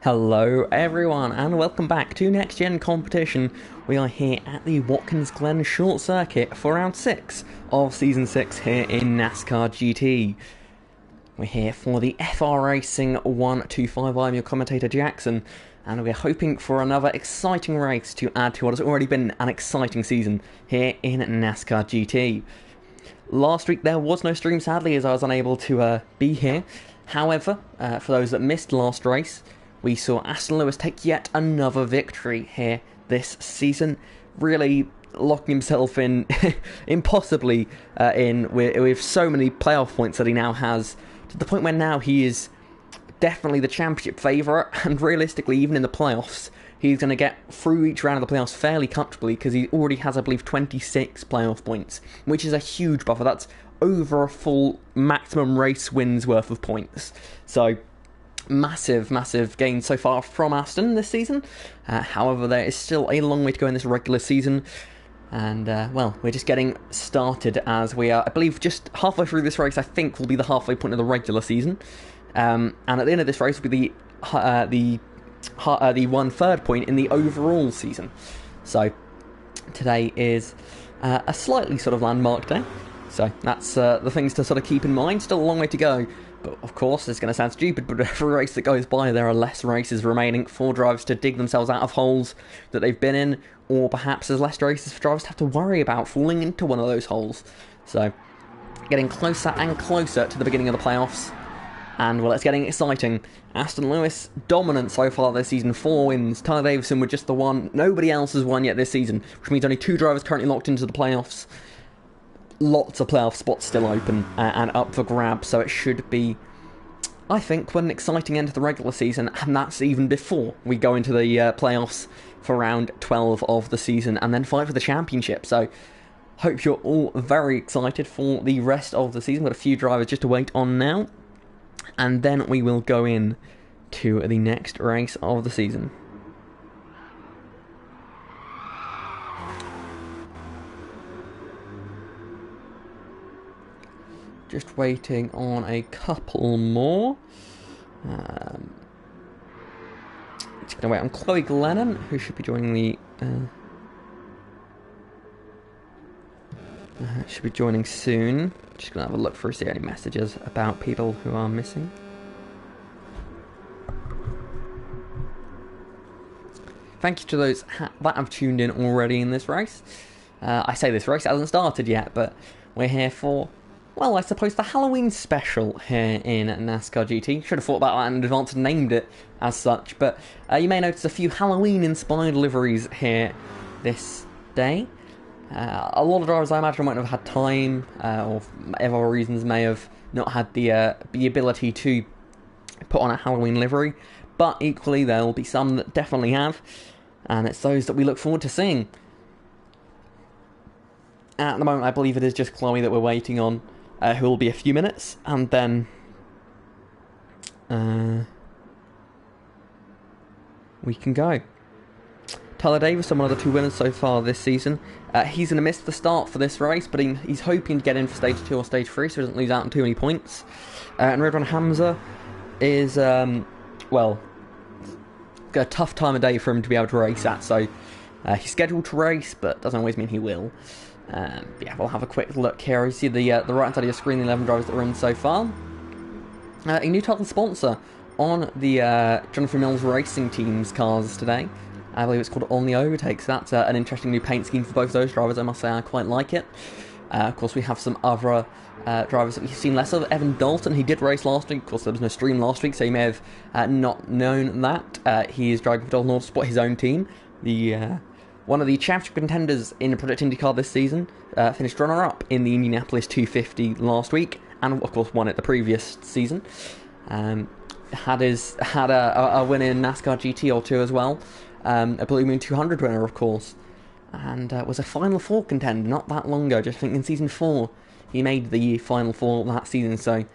Hello everyone and welcome back to Next Gen Competition. We are here at the Watkins Glen Short Circuit for round 6 of Season 6 here in NASCAR GT. We're here for the FR Racing 125. I'm your commentator Jackson, and we're hoping for another exciting race to add to what has already been an exciting season here in NASCAR GT. Last week there was no stream sadly as I was unable to be here. However, for those that missed last race, we saw Aston Lewis take yet another victory here this season, really locking himself in impossibly in with so many playoff points that he now has, to the point where now he is definitely the championship favourite, and realistically even in the playoffs he's going to get through each round of the playoffs fairly comfortably because he already has, I believe, 26 playoff points, which is a huge buffer. That's over a full maximum race wins worth of points. So massive gain so far from Aston this season. However, there is still a long way to go in this regular season, and well, we're just getting started as we are, I believe, just halfway through this race. I think will be the halfway point of the regular season, and at the end of this race will be the 1/3 point in the overall season. So today is a slightly sort of landmark day, so that's the things to sort of keep in mind. Still a long way to go. But of course, it's going to sound stupid, but every race that goes by, there are less races remaining for drivers to dig themselves out of holes that they've been in, or perhaps there's less races for drivers to have to worry about falling into one of those holes. So, getting closer and closer to the beginning of the playoffs, and well, it's getting exciting. Aston Lewis dominant so far this season, 4 wins. Tyler Davison with just the one. Nobody else has won yet this season, which means only 2 drivers currently locked into the playoffs. Lots of playoff spots still open and up for grabs, so it should be, I think, an exciting end to the regular season, and that's even before we go into the playoffs for round 12 of the season and then fight for the championship. So hope you're all very excited for the rest of the season. Got a few drivers just to wait on now, and then we will go in to the next race of the season. Just waiting on a couple more. Just going to wait on Chloe Glennon, who should be joining the... should be joining soon. Just going to have a look for see any messages about people who are missing. Thank you to those that have tuned in already in this race. I say this race hasn't started yet, but we're here for, well, I suppose the Halloween special here in NASCAR GT. Should have thought about that in advance and named it as such, but you may notice a few Halloween-inspired liveries here this day. A lot of drivers, I imagine, might have had time, or for other reasons may have not had the ability to put on a Halloween livery, but equally there will be some that definitely have, and it's those that we look forward to seeing. At the moment, I believe it is just Chloe that we're waiting on, who will be a few minutes, and then we can go. Tyler Davison, one of the 2 winners so far this season. He's going to miss the start for this race, but he's hoping to get in for stage 2 or stage 3 so he doesn't lose out on too many points. And Ridwan Hamza is, well, got a tough time of day for him to be able to race at, so he's scheduled to race, but doesn't always mean he will. Yeah, we'll have a quick look here. You see the right side of your screen, the 11 drivers that are in so far. A new title sponsor on the Jonathan Mills Racing Team's cars today. I believe it's called On The Overtake, so that's an interesting new paint scheme for both those drivers. I must say I quite like it. Of course, we have some other drivers that we've seen less of. Evan Dalton, he did race last week. Of course, there was no stream last week, so you may have not known that. He is driving for Dalton Autosport, his own team. One of the championship contenders in Project IndyCar this season, finished runner-up in the Indianapolis 250 last week, and of course won it the previous season. Had a win in NASCAR GT or 2 as well, a Blue Moon 200 winner, of course, and was a Final Four contender not that long ago. Just think in Season 4 he made the Final Four that season, so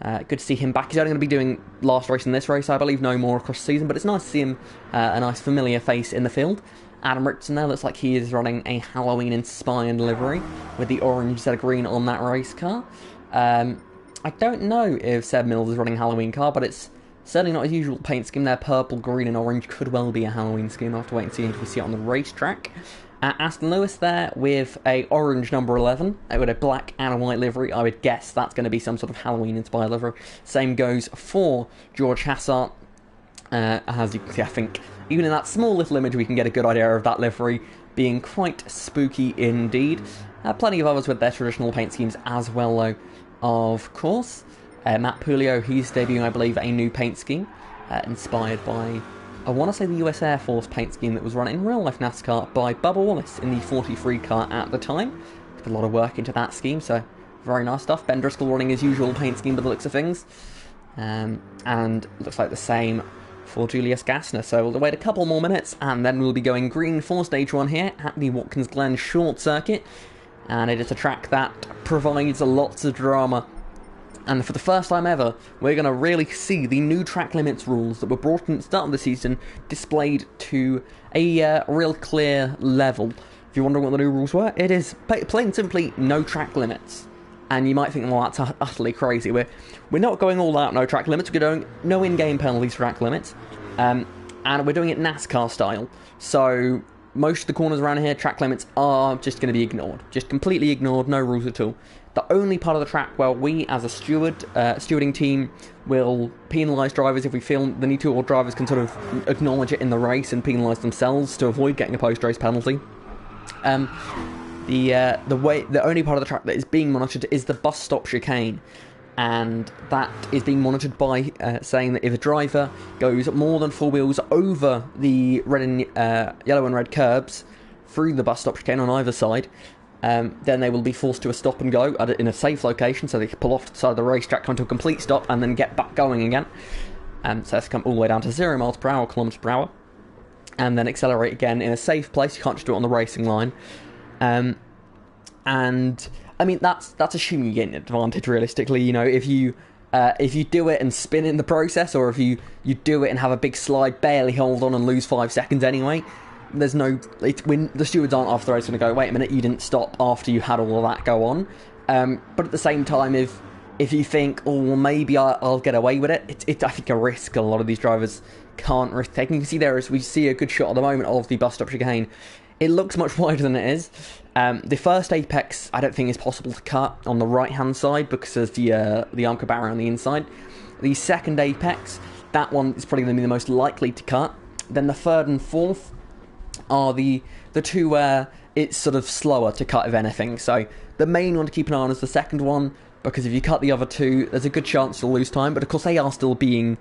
good to see him back. He's only going to be doing last race in this race, I believe, no more across the season, but it's nice to see him, a nice familiar face in the field. Adam Richardson there looks like he is running a Halloween-inspired livery with the orange instead of green on that race car. I don't know if Seb Mills is running a Halloween car, but it's Certainly not his usual paint scheme there. Purple, green and orange could well be a Halloween scheme. I'll have to wait and see if we see it on the racetrack. Aston Lewis there with a orange number 11, with a black and a white livery. I would guess that's going to be some sort of Halloween-inspired livery. Same goes for George Hassart. As you can see, I think even in that small little image we can get a good idea of that livery being quite spooky indeed. Plenty of others with their traditional paint schemes as well, though, of course. Matt Pulio, he's debuting, I believe, a new paint scheme inspired by, I want to say, the US Air Force paint scheme that was run in real-life NASCAR by Bubba Wallace in the 43 car at the time. Put a lot of work into that scheme, so very nice stuff. Ben Driscoll running his usual paint scheme by the looks of things. And looks like the same for Julius Gassner. So we'll wait a couple more minutes, and then we'll be going green for stage 1 here at the Watkins Glen Short Circuit. And it is a track that provides lots of drama. And for the first time ever, we're going to really see the new track limits rules that were brought in at the start of the season displayed to a real clear level. If you're wondering what the new rules were, it is plain and simply no track limits. And you might think, well, that's utterly crazy. We're not going all out no track limits. We're doing no in-game penalties for track limits. And we're doing it NASCAR style. So most of the corners around here, track limits are just going to be ignored. Just completely ignored, no rules at all. The only part of the track where we, as a stewarding team, will penalise drivers if we feel the need to, or drivers can sort of acknowledge it in the race and penalise themselves to avoid getting a post-race penalty. The only part of the track that is being monitored is the bus stop chicane, and that is being monitored by saying that if a driver goes more than 4 wheels over the red and yellow and red curbs through the bus stop chicane on either side, then they will be forced to a stop and go in a safe location, so they can pull off the side of the racetrack, come to a complete stop, and then get back going again. So that's come all the way down to 0 miles per hour, kilometers per hour, and then accelerate again in a safe place. You can't just do it on the racing line. And I mean that's assuming you get an advantage. Realistically, you know, if you do it and spin in the process, or if you do it and have a big slide, barely hold on and lose 5 seconds anyway, there's no, when the stewards aren't after the race going to go, wait a minute, you didn't stop after you had all of that go on. But at the same time, if you think, oh well, maybe I'll get away with it, it's I think a risk a lot of these drivers can't risk taking. You can see there, as we see a good shot at the moment of the bus stop chicane, it looks much wider than it is. The first apex I don't think is possible to cut on the right hand side because of the Anchor barrier on the inside. The second apex, that one is probably going to be the most likely to cut. Then the third and fourth are the two where it's sort of slower to cut, if anything. So the main one to keep an eye on is the second one, because if you cut the other two, there's a good chance you'll lose time. But of course they are still being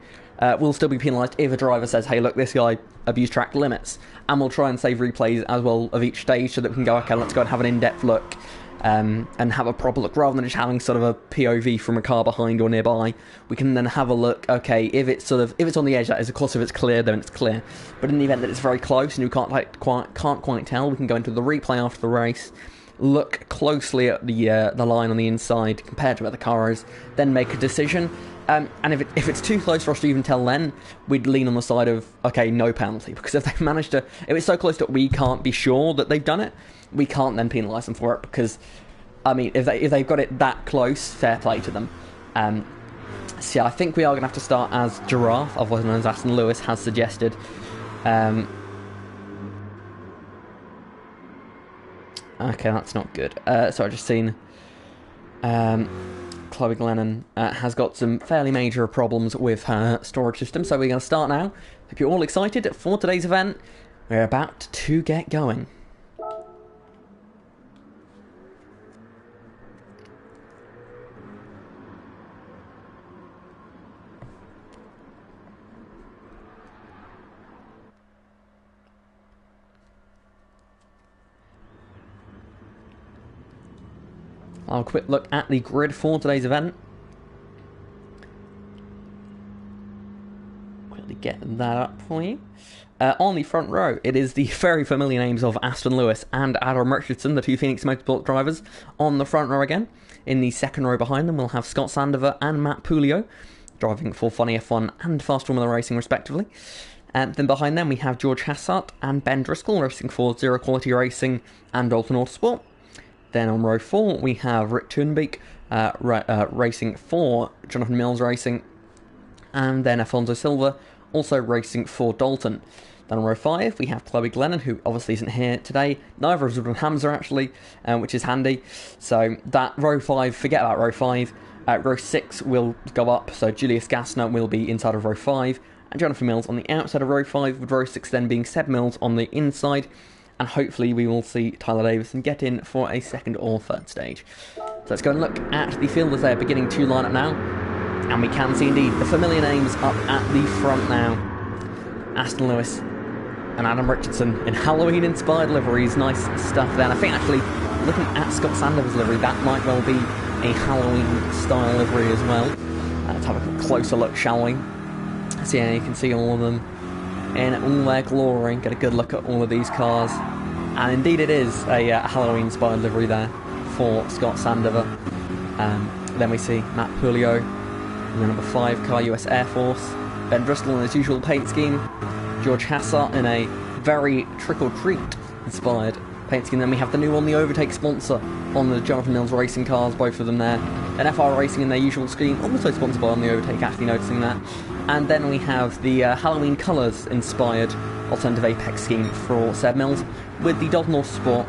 will still be penalised if a driver says, hey look, this guy abused track limits. And we'll try and save replays as well of each stage so that we can go, okay, let's go and have an in-depth look and have a proper look, rather than just having sort of a POV from a car behind or nearby. We can then have a look, okay, if it's on the edge, that is, of course, if it's clear, then it's clear. But in the event that it's very close and you can't quite tell, we can go into the replay after the race, look closely at the line on the inside compared to where the car is, then make a decision. And if it's too close for us to even tell, then we'd lean on the side of, okay, no penalty, because if they manage to, if it's so close that we can't be sure that they've done it, we can't then penalise them for it, because, I mean, if they've got it that close, fair play to them. So yeah, I think we are going to have to start as Giraffe, otherwise known as Aston Lewis has suggested. Okay, that's not good. So I've just seen Chloe Glennon has got some fairly major problems with her storage system, so we're going to start now. Hope you're all excited for today's event. We're about to get going. I'll quick look at the grid for today's event. Quickly get that up for you. On the front row, it is the very familiar names of Aston Lewis and Adam Richardson, the two Phoenix Motorsport drivers, on the front row again. In the second row behind them, we'll have Scott Sandover and Matt Pulio, driving for Funny F1 and Fast Formula Racing, respectively. And then behind them, we have George Hassart and Ben Driscoll, racing for Zero Quality Racing and Dalton Autosport. Then on row 4, we have Rick Thunbeek racing for Jonathan Mills Racing. and then Afonso Silva also racing for Dalton. Then on row 5, we have Chloe Glennon, who obviously isn't here today. Neither of Zud and Hamza, actually, which is handy. So that row 5, forget about row 5. Row 6 will go up, so Julius Gassner will be inside of row 5, and Jonathan Mills on the outside of row 5, with row 6 then being Seb Mills on the inside. And hopefully we will see Tyler Davison get in for a second or third stage. So let's go and look at the field as they are beginning to line up now. And we can see indeed the familiar names up at the front now. Aston Lewis and Adam Richardson in Halloween-inspired liveries. Nice stuff there. And I think actually, looking at Scott Sandover's livery, that might well be a Halloween-style livery as well. Let's have a closer look, shall we? So yeah, you can see all of them in all their glory. Get a good look at all of these cars. And indeed it is a Halloween-inspired livery there for Scott Sandover. Then we see Matt Pulio in the number 5 car, US Air Force. Ben Driscoll in his usual paint scheme. George Hassart in a very trick-or-treat inspired paint scheme. Then we have the new one, the Overtake sponsor on the Jonathan Mills racing cars, both of them there. Then FR Racing in their usual scheme, also sponsored by on the Overtake, actually noticing that. And then we have the Halloween Colours inspired alternative Apex scheme for Seb Mills, with the Dalton Sport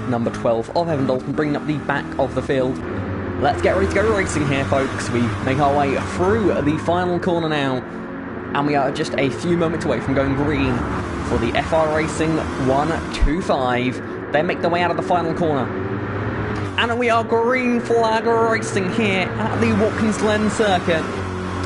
number 12 of Evan Dalton bringing up the back of the field. Let's get ready to go racing here, folks. We make our way through the final corner now, and we are just a few moments away from going green for the FR Racing 125. They make their way out of the final corner, and we are green flag racing here at the Watkins Glen circuit.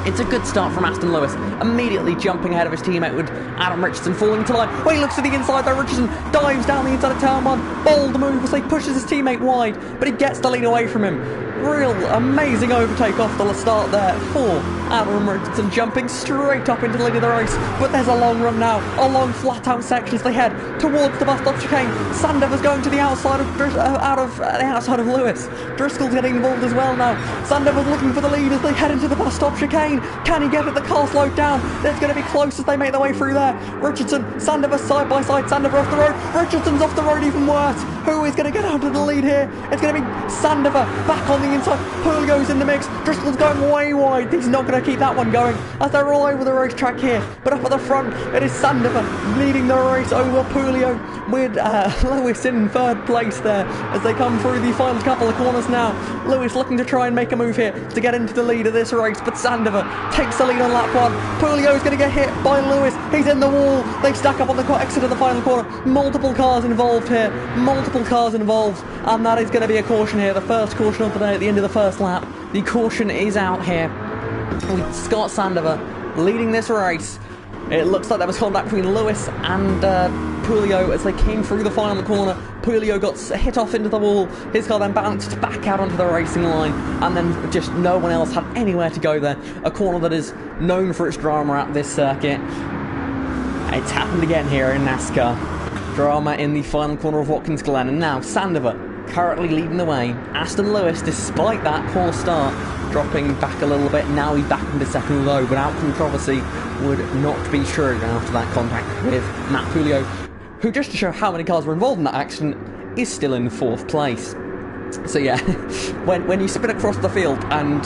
It's a good start from Aston Lewis, immediately jumping ahead of his teammate with Adam Richardson falling to line. Oh, he looks to the inside though. Richardson dives down the inside of turn 1. Bold move as he pushes his teammate wide, but he gets the lead away from him. Real amazing overtake off the start there for Adam Richardson, jumping straight up into the lead of the race. But there's a long run now, a long flat out section as they head towards the bus stop chicane. Sandover's going to the outside of Lewis. Driscoll's getting involved as well now. Sandover's looking for the lead as they head into the bus stop chicane. Can he get it? The car slowed down. It's going to be close as they make their way through there. Richardson, Sandover side by side. Sandover off the road. Richardson's off the road, even worse. Who is going to get out of the lead here? It's going to be Sandover back on the inside. Pulio's in the mix. Driscoll's going way wide. He's not going to keep that one going as they're all over the racetrack here. But up at the front, it is Sandover leading the race over Pulio, with Lewis in third place there as they come through the final couple of corners now. Lewis looking to try and make a move here to get into the lead of this race, but Sandover takes the lead on lap 1. Pulio's going to get hit by Lewis. He's in the wall. They stack up on the exit of the final corner. Multiple cars involved here. Multiple cars involved. And that is going to be a caution here. The first caution of the day at the end of the first lap. The caution is out here, with Scott Sandover leading this race. It looks like there was contact between Lewis and Pulio as they came through the final corner. Pulio got hit off into the wall. His car then bounced back out onto the racing line, and then just no one else had anywhere to go there. A corner that is known for its drama at this circuit. It's happened again here in NASCAR. Drama in the final corner of Watkins Glen, and now Sandover currently leading the way. Aston Lewis, despite that poor start, dropping back a little bit. Now he's back into second low, but out controversy would not be true after that contact with Matt Pulio, who, just to show how many cars were involved in that accident, is still in 4th place. So yeah, when you spin across the field and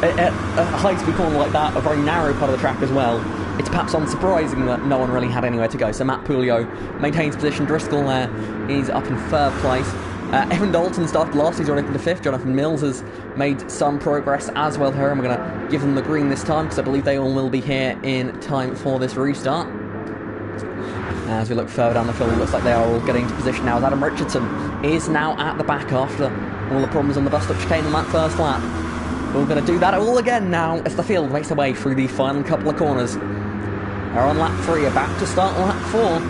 at a high-speed corner like that, a very narrow part of the track as well, it's perhaps unsurprising that no one really had anywhere to go. So Matt Pulio maintains position. Driscoll there is up in 3rd place. Evan Dalton started last, he's already into 5th. Jonathan Mills has made some progress as well here, and we're going to give them the green this time because I believe they all will be here in time for this restart. As we look further down the field, it looks like they are all getting into position now, as Adam Richardson is now at the back after all the problems on the bus stop chicane on that first lap. We're going to do that all again now as the field makes their way through the final couple of corners. They're on lap 3, about to start lap 4.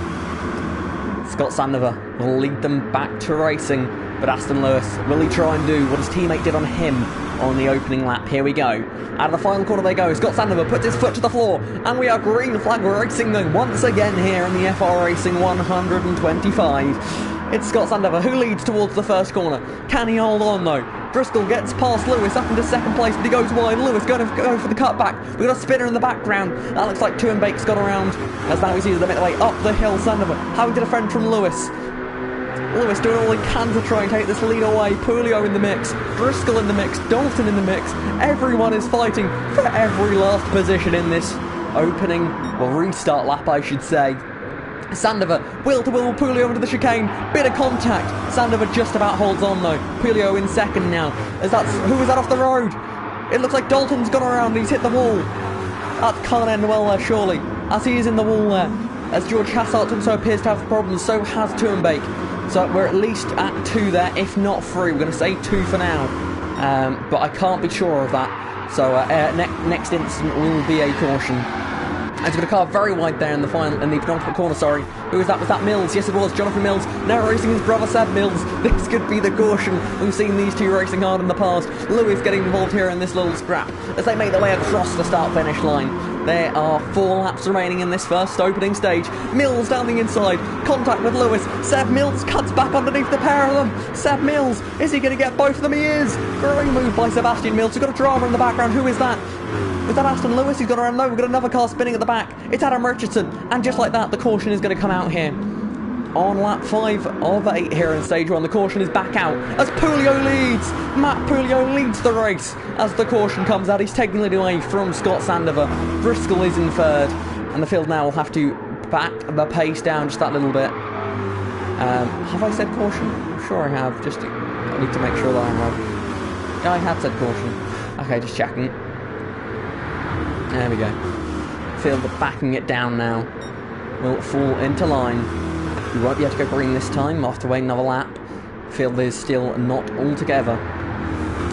Scott Sandover will lead them back to racing, but Aston Lewis, will he try and do what his teammate did on him on the opening lap? Here we go. Out of the final corner they go. Scott Sandover puts his foot to the floor, and we are green flag racing them once again here in the FR Racing 125. It's Scott Sandover who leads towards the first corner. Can he hold on though? Driscoll gets past Lewis up into 2nd place, but he goes wide. Lewis going to go for the cutback. We've got a spinner in the background. That looks like Tuenbake's got around, as now he sees them make their way up the hill. Sandover having to defend from Lewis. Lewis doing all he can to try and take this lead away. Pulio in the mix, Driscoll in the mix, Dalton in the mix. Everyone is fighting for every last position in this opening, well, restart lap, I should say. Sandover, wheel to wheel, Pulio into the chicane, bit of contact. Sandover just about holds on though. Pulio in second now. Who was that off the road? It looks like Dalton's gone around and he's hit the wall. That can't end well there, surely, as he is in the wall there. As George Hassart also appears to have problems, so has Turenbeek. So we're at least at 2 there, if not 3. We're going to say 2 for now, but I can't be sure of that. So next instant will be a caution. He's going to carve very wide there in the penultimate corner, sorry. Who was that? Was that Mills? Yes, it was. Jonathan Mills, now racing his brother Seb Mills. This could be the caution. We've seen these two racing hard in the past. Lewis getting involved here in this little scrap as they make their way across the start-finish line. There are 4 laps remaining in this first opening stage. Mills down the inside, contact with Lewis. Seb Mills cuts back underneath the pair of them. Seb Mills, is he going to get both of them? He is. Great move by Sebastian Mills. We've got a drama in the background. Who is that? Is that Aston Lewis? He's gone around. No, we've got another car spinning at the back. It's Adam Richardson. And just like that, the caution is going to come out here. On lap 5 of 8 here in stage 1, the caution is back out as Pulio leads. Matt Pulio leads the race as the caution comes out. He's taking it away from Scott Sandover. Driscoll is in third. And the field now will have to back the pace down just that little bit. Have I said caution? I'm sure I have. I need to make sure that I'm right. Yeah, I had said caution. Okay, just checking. There we go. Field backing it down now. Will fall into line. We won't be able to go green this time. We'll have to wait another lap. Field is still not all together.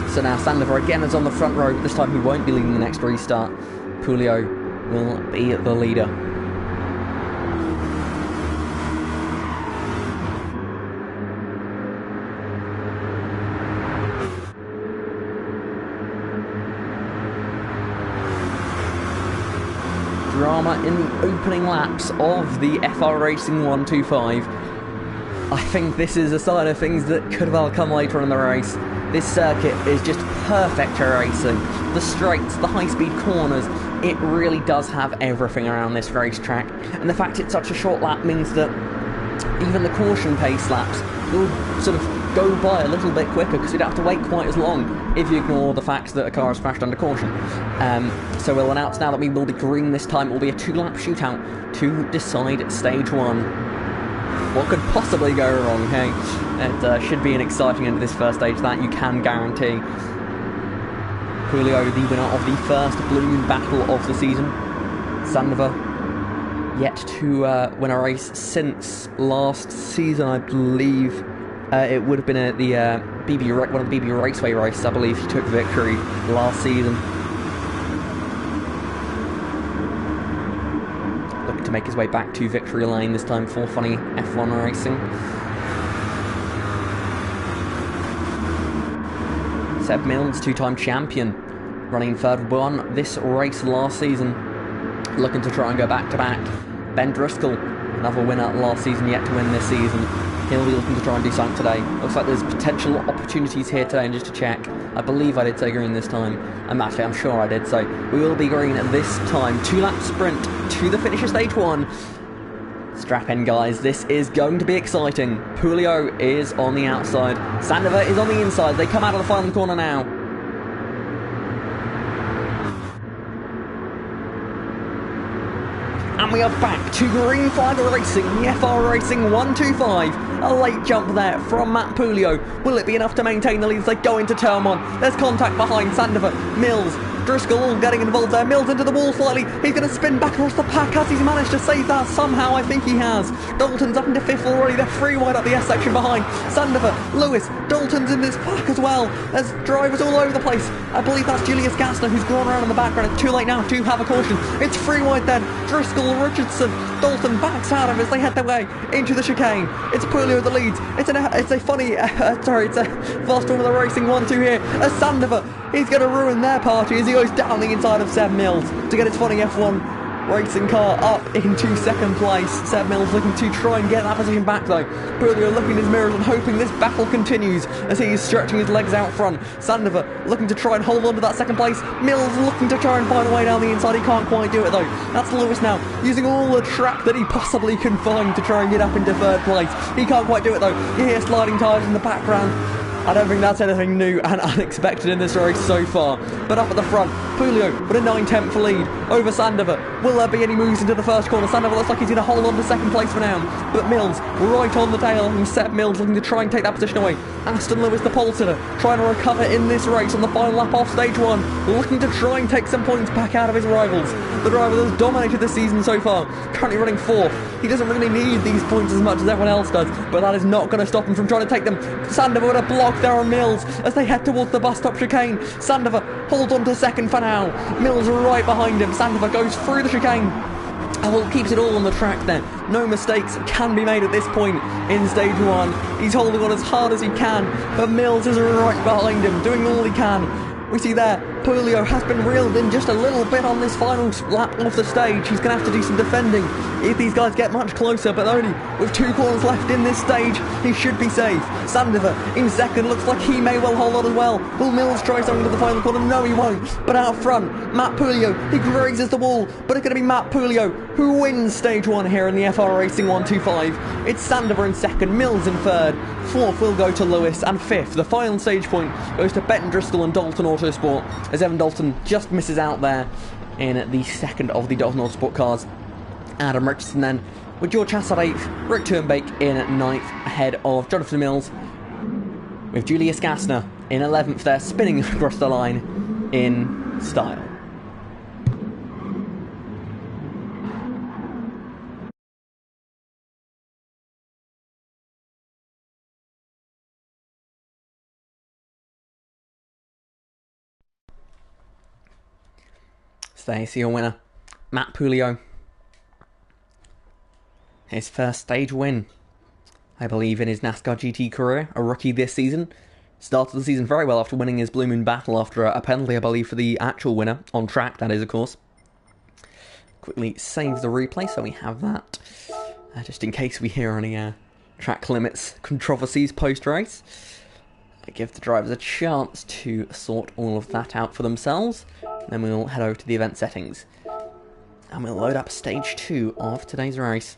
So now Sandover again is on the front row, but this time he won't be leading the next restart. Pulio will be the leader. Drama in the opening laps of the FR Racing 125. I think this is a sign of things that could well come later in the race. This circuit is just perfect for racing. The straights, the high-speed corners, it really does have everything around this racetrack. And the fact it's such a short lap means that even the caution pace laps will sort of go by a little bit quicker because you'd have to wait quite as long if you ignore the fact that a car is crashed under caution. So we'll announce now that we will be green this time. It will be a 2-lap shootout to decide stage 1. What could possibly go wrong, hey? It should be an exciting end to this first stage, that you can guarantee. Pulio, the winner of the first Blue Moon Battle of the season. Sandover, yet to win a race since last season, I believe. It would have been at the one of the BB Raceway races, I believe he took victory last season. Looking to make his way back to victory lane this time for Funny F1 Racing. Seb Mills, 2-time champion, running in third, won this race last season, looking to try and go back-to-back. Ben Driscoll, another winner last season, yet to win this season. He'll be looking to try and do something today. Looks like there's potential opportunities here today, and just to check, I believe I did say green this time. I'm sure I did, so we will be green this time. 2-lap sprint to the finish of stage 1. Strap in, guys, this is going to be exciting. Pulio is on the outside. Sandover is on the inside. They come out of the final corner now. And we are back to green flag racing, the FR Racing 125. A late jump there from Matt Pulio. Will it be enough to maintain the lead as they go into turn 1? There's contact behind Sandover, Mills, Driscoll all getting involved there. Mills into the wall slightly. He's going to spin back across the pack. Has he managed to save that somehow? I think he has. Dalton's up into 5th already. They're 3 wide up the S section behind. Sandover, Lewis, Dalton's in this pack as well. There's drivers all over the place. I believe that's Julius Gassner who's gone around in the background. It's too late now to have a caution. It's 3 wide then. Driscoll, Richardson, Dalton backs out of as they head their way into the chicane. It's Pulio that leads. It's a fast Formula Racing 1-2 here. A Sandover, he's going to ruin their party as he goes down the inside of Seb Mills to get his funny F1 racing car up into second place. Seb Mills looking to try and get that position back though. Pulio looking in his mirrors and hoping this battle continues as he is stretching his legs out front. Sandover looking to try and hold on to that second place. Mills looking to try and find a way down the inside. He can't quite do it though. That's Lewis now, using all the track that he possibly can find to try and get up into third place. He can't quite do it though. You hear sliding tyres in the background. I don't think that's anything new and unexpected in this race so far. But up at the front, Pulio with a 9/10 lead over Sandover. Will there be any moves into the first corner? Sandover looks like he's going to hold on to second place for now. But Mills right on the tail, and Seb Mills looking to try and take that position away. Aston Lewis, the pole sitter, trying to recover in this race on the final lap off stage 1. Looking to try and take some points back out of his rivals. The driver that's dominated this season so far, currently running 4th. He doesn't really need these points as much as everyone else does, but that is not going to stop him from trying to take them. Sandover with a block there on Mills as they head towards the bus stop chicane. Sandover holds on to second for now. Mills right behind him. Sandover goes through the chicane. Oh, keeps it all on the track there. No mistakes can be made at this point in stage 1. He's holding on as hard as he can, but Mills is right behind him, doing all he can. We see there, Pulio has been reeled in just a little bit on this final lap off the stage. He's going to have to do some defending if these guys get much closer, but only with 2 corners left in this stage, he should be safe. Sandover in second, looks like he may well hold on as well. Will Mills try something to the final corner? No, he won't. But out front, Matt Pulio, he grazes the wall, but it's going to be Matt Pulio who wins stage 1 here in the FR Racing 125. It's Sandover in second, Mills in third. 4th will go to Lewis, and 5th, the final stage point, goes to Benton Driscoll and Dalton Autosport, as Evan Dalton just misses out there in the second of the Dalton Autosport cars. Adam Richardson then, with George Hassett 8th, Rick Turnbeek in 9th, ahead of Jonathan Mills, with Julius Gassner in 11th there, spinning across the line in style. So there you see your winner, Matt Pulio. His first stage win, I believe, in his NASCAR GT career. A rookie this season. Started the season very well after winning his Blue Moon Battle after a penalty, I believe, for the actual winner. On track, that is, of course. Quickly save the replay so we have that. Just in case we hear any track limits controversies post-race. Give the drivers a chance to sort all of that out for themselves. Then we'll head over to the event settings. And we'll load up stage 2 of today's race.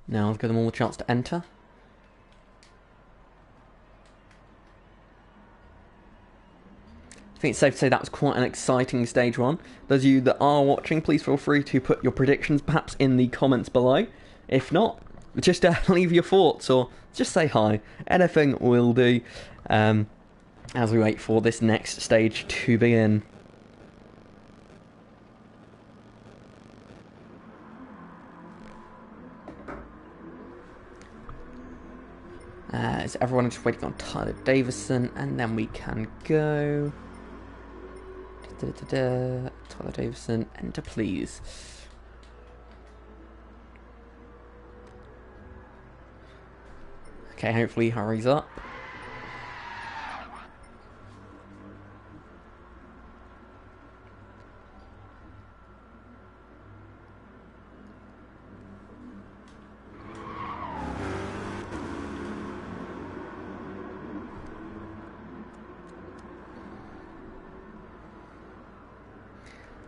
Now I've given them all a chance to enter. I think it's safe to say that was quite an exciting stage 1. Those of you that are watching, please feel free to put your predictions perhaps in the comments below. If not, just leave your thoughts or just say hi. Anything will do as we wait for this next stage to begin. Is everyone just waiting on Tyler Davison, and then we can go. Tyler Davison, enter please. Okay, hopefully he hurries up.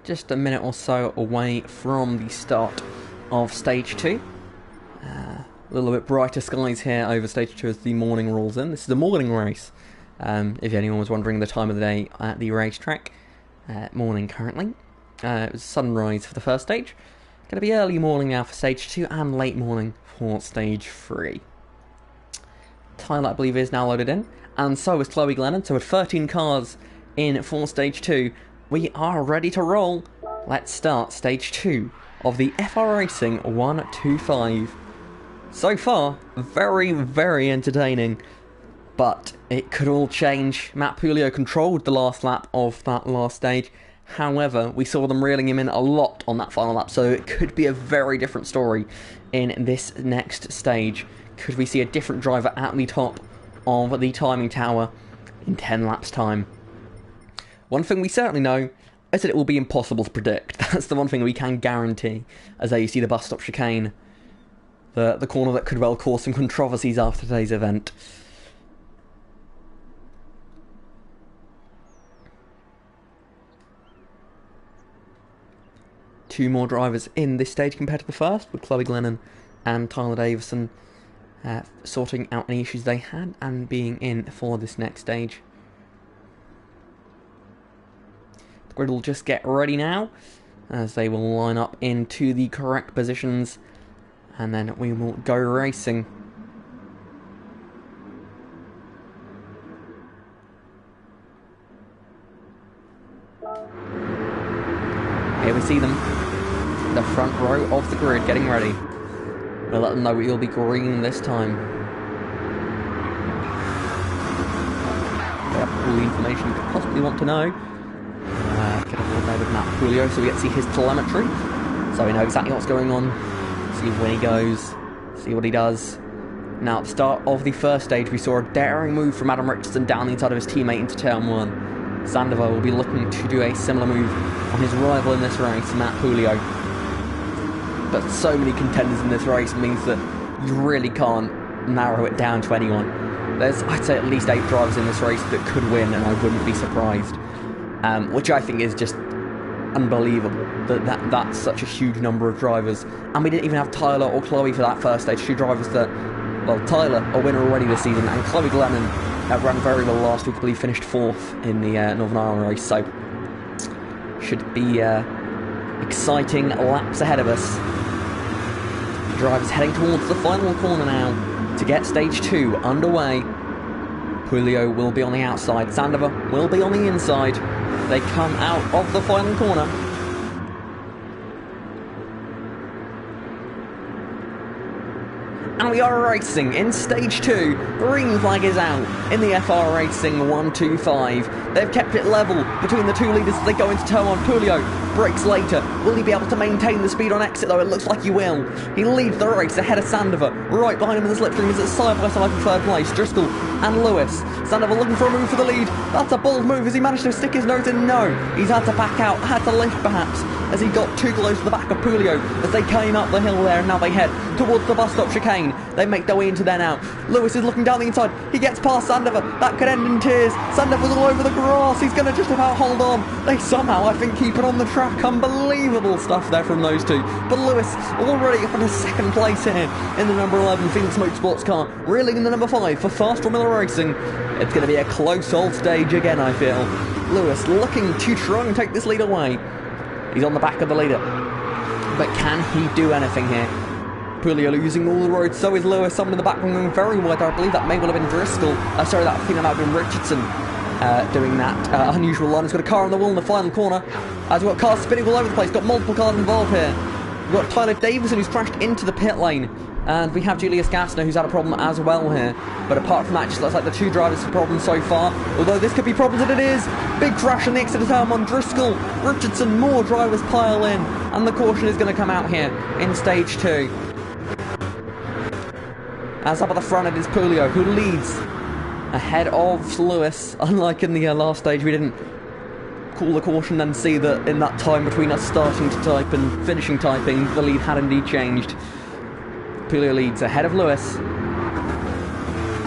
Just a minute or so away from the start of stage 2. A little bit brighter skies here over stage 2 as the morning rolls in. This is a morning race, if anyone was wondering the time of the day at the racetrack. Morning currently. It was sunrise for the first stage. Going to be early morning now for stage 2 and late morning for stage 3. Tyler, I believe, is now loaded in, and so is Chloe Glennon. So with 13 cars in for stage 2, we are ready to roll. Let's start stage 2 of the FR Racing 125. So far, very, very entertaining, but it could all change. Matt Pulio controlled the last lap of that last stage. However, we saw them reeling him in a lot on that final lap, so it could be a very different story in this next stage. could we see a different driver at the top of the timing tower in 10 laps time? One thing we certainly know is that it will be impossible to predict. That's the one thing we can guarantee, as there you see the bus stop chicane, the corner that could well cause some controversies after today's event. Two more drivers in this stage compared to the first, with Chloe Glennon and Tyler Davison sorting out any issues they had and being in for this next stage. The grid will just get ready now, as they will line up into the correct positions, and then we will go racing. Here we see them, the front row of the grid getting ready. We'll let them know it will be green this time. They have all the information you could possibly want to know. Get up there with Matt Julio so we get to see his telemetry, so we know exactly what's going on, see when he goes, see what he does. Now at the start of the first stage we saw a daring move from Adam Richardson down the inside of his teammate into turn 1. Sandoval will be looking to do a similar move on his rival in this race, Matt Julio. But so many contenders in this race means that you really can't narrow it down to anyone. There's, I'd say, at least 8 drivers in this race that could win, and I wouldn't be surprised. Which I think is just unbelievable, that's such a huge number of drivers. And we didn't even have Tyler or Chloe for that first stage, 2 drivers that, well, Tyler, a winner already this season, and Chloe Glennon ran very well last week, I believe finished 4th in the Northern Ireland race, so should be exciting laps ahead of us. Drivers heading towards the final corner now to get stage 2 underway. Julio will be on the outside, Sandoval will be on the inside. They come out of the final corner. And we are racing in stage 2. Green flag is out in the FR Racing 125. They've kept it level between the 2 leaders as they go into turn 1. Julio brakes later. Will he be able to maintain the speed on exit though? It looks like he will. He leads the race ahead of Sandoval. Right behind him in the slipstream is at side by side for 3rd place. Driscoll and Lewis. Sandoval looking for a move for the lead. That's a bold move. Has he managed to stick his nose in? No. He's had to back out, had to lift perhaps, as he got too close to the back of Julio as they came up the hill there, and now they head towards the bus stop chicane. They make their way into there now. Lewis is looking down the inside. He gets past Sandoval. That could end in tears. Sandoval's all over the grass. He's going to just about hold on. They somehow, I think, keep it on the track. Unbelievable stuff there from those 2. But Lewis already up in a 2nd place here in the number 11 Phoenix Motorsports car, reeling in the number 5 for Fast Formula Racing. It's going to be a close old stage again, I feel. Lewis looking to try and take this lead away. He's on the back of the leader, but can he do anything here? Julio losing all the road, so is Lewis. Someone in the back going very wide. I believe that may well have been Driscoll. I think that might have been Richardson doing that unusual line. He's got a car on the wall in the final corner. As we've got cars spinning all over the place, got multiple cars involved here. We've got Tyler Davison who's crashed into the pit lane. And we have Julius Gassner who's had a problem as well here. But apart from that, it just looks like the 2 drivers have problems so far. Although this could be problems, and it is. Big crash on the exit of turn 1. Driscoll, Richardson, more drivers pile in. And the caution is going to come out here in stage 2. As up at the front it is Julio who leads ahead of Lewis. Unlike in the last stage, we didn't call the caution and see that in that time between us starting to type and finishing typing, the lead had indeed changed. Julio leads ahead of Lewis,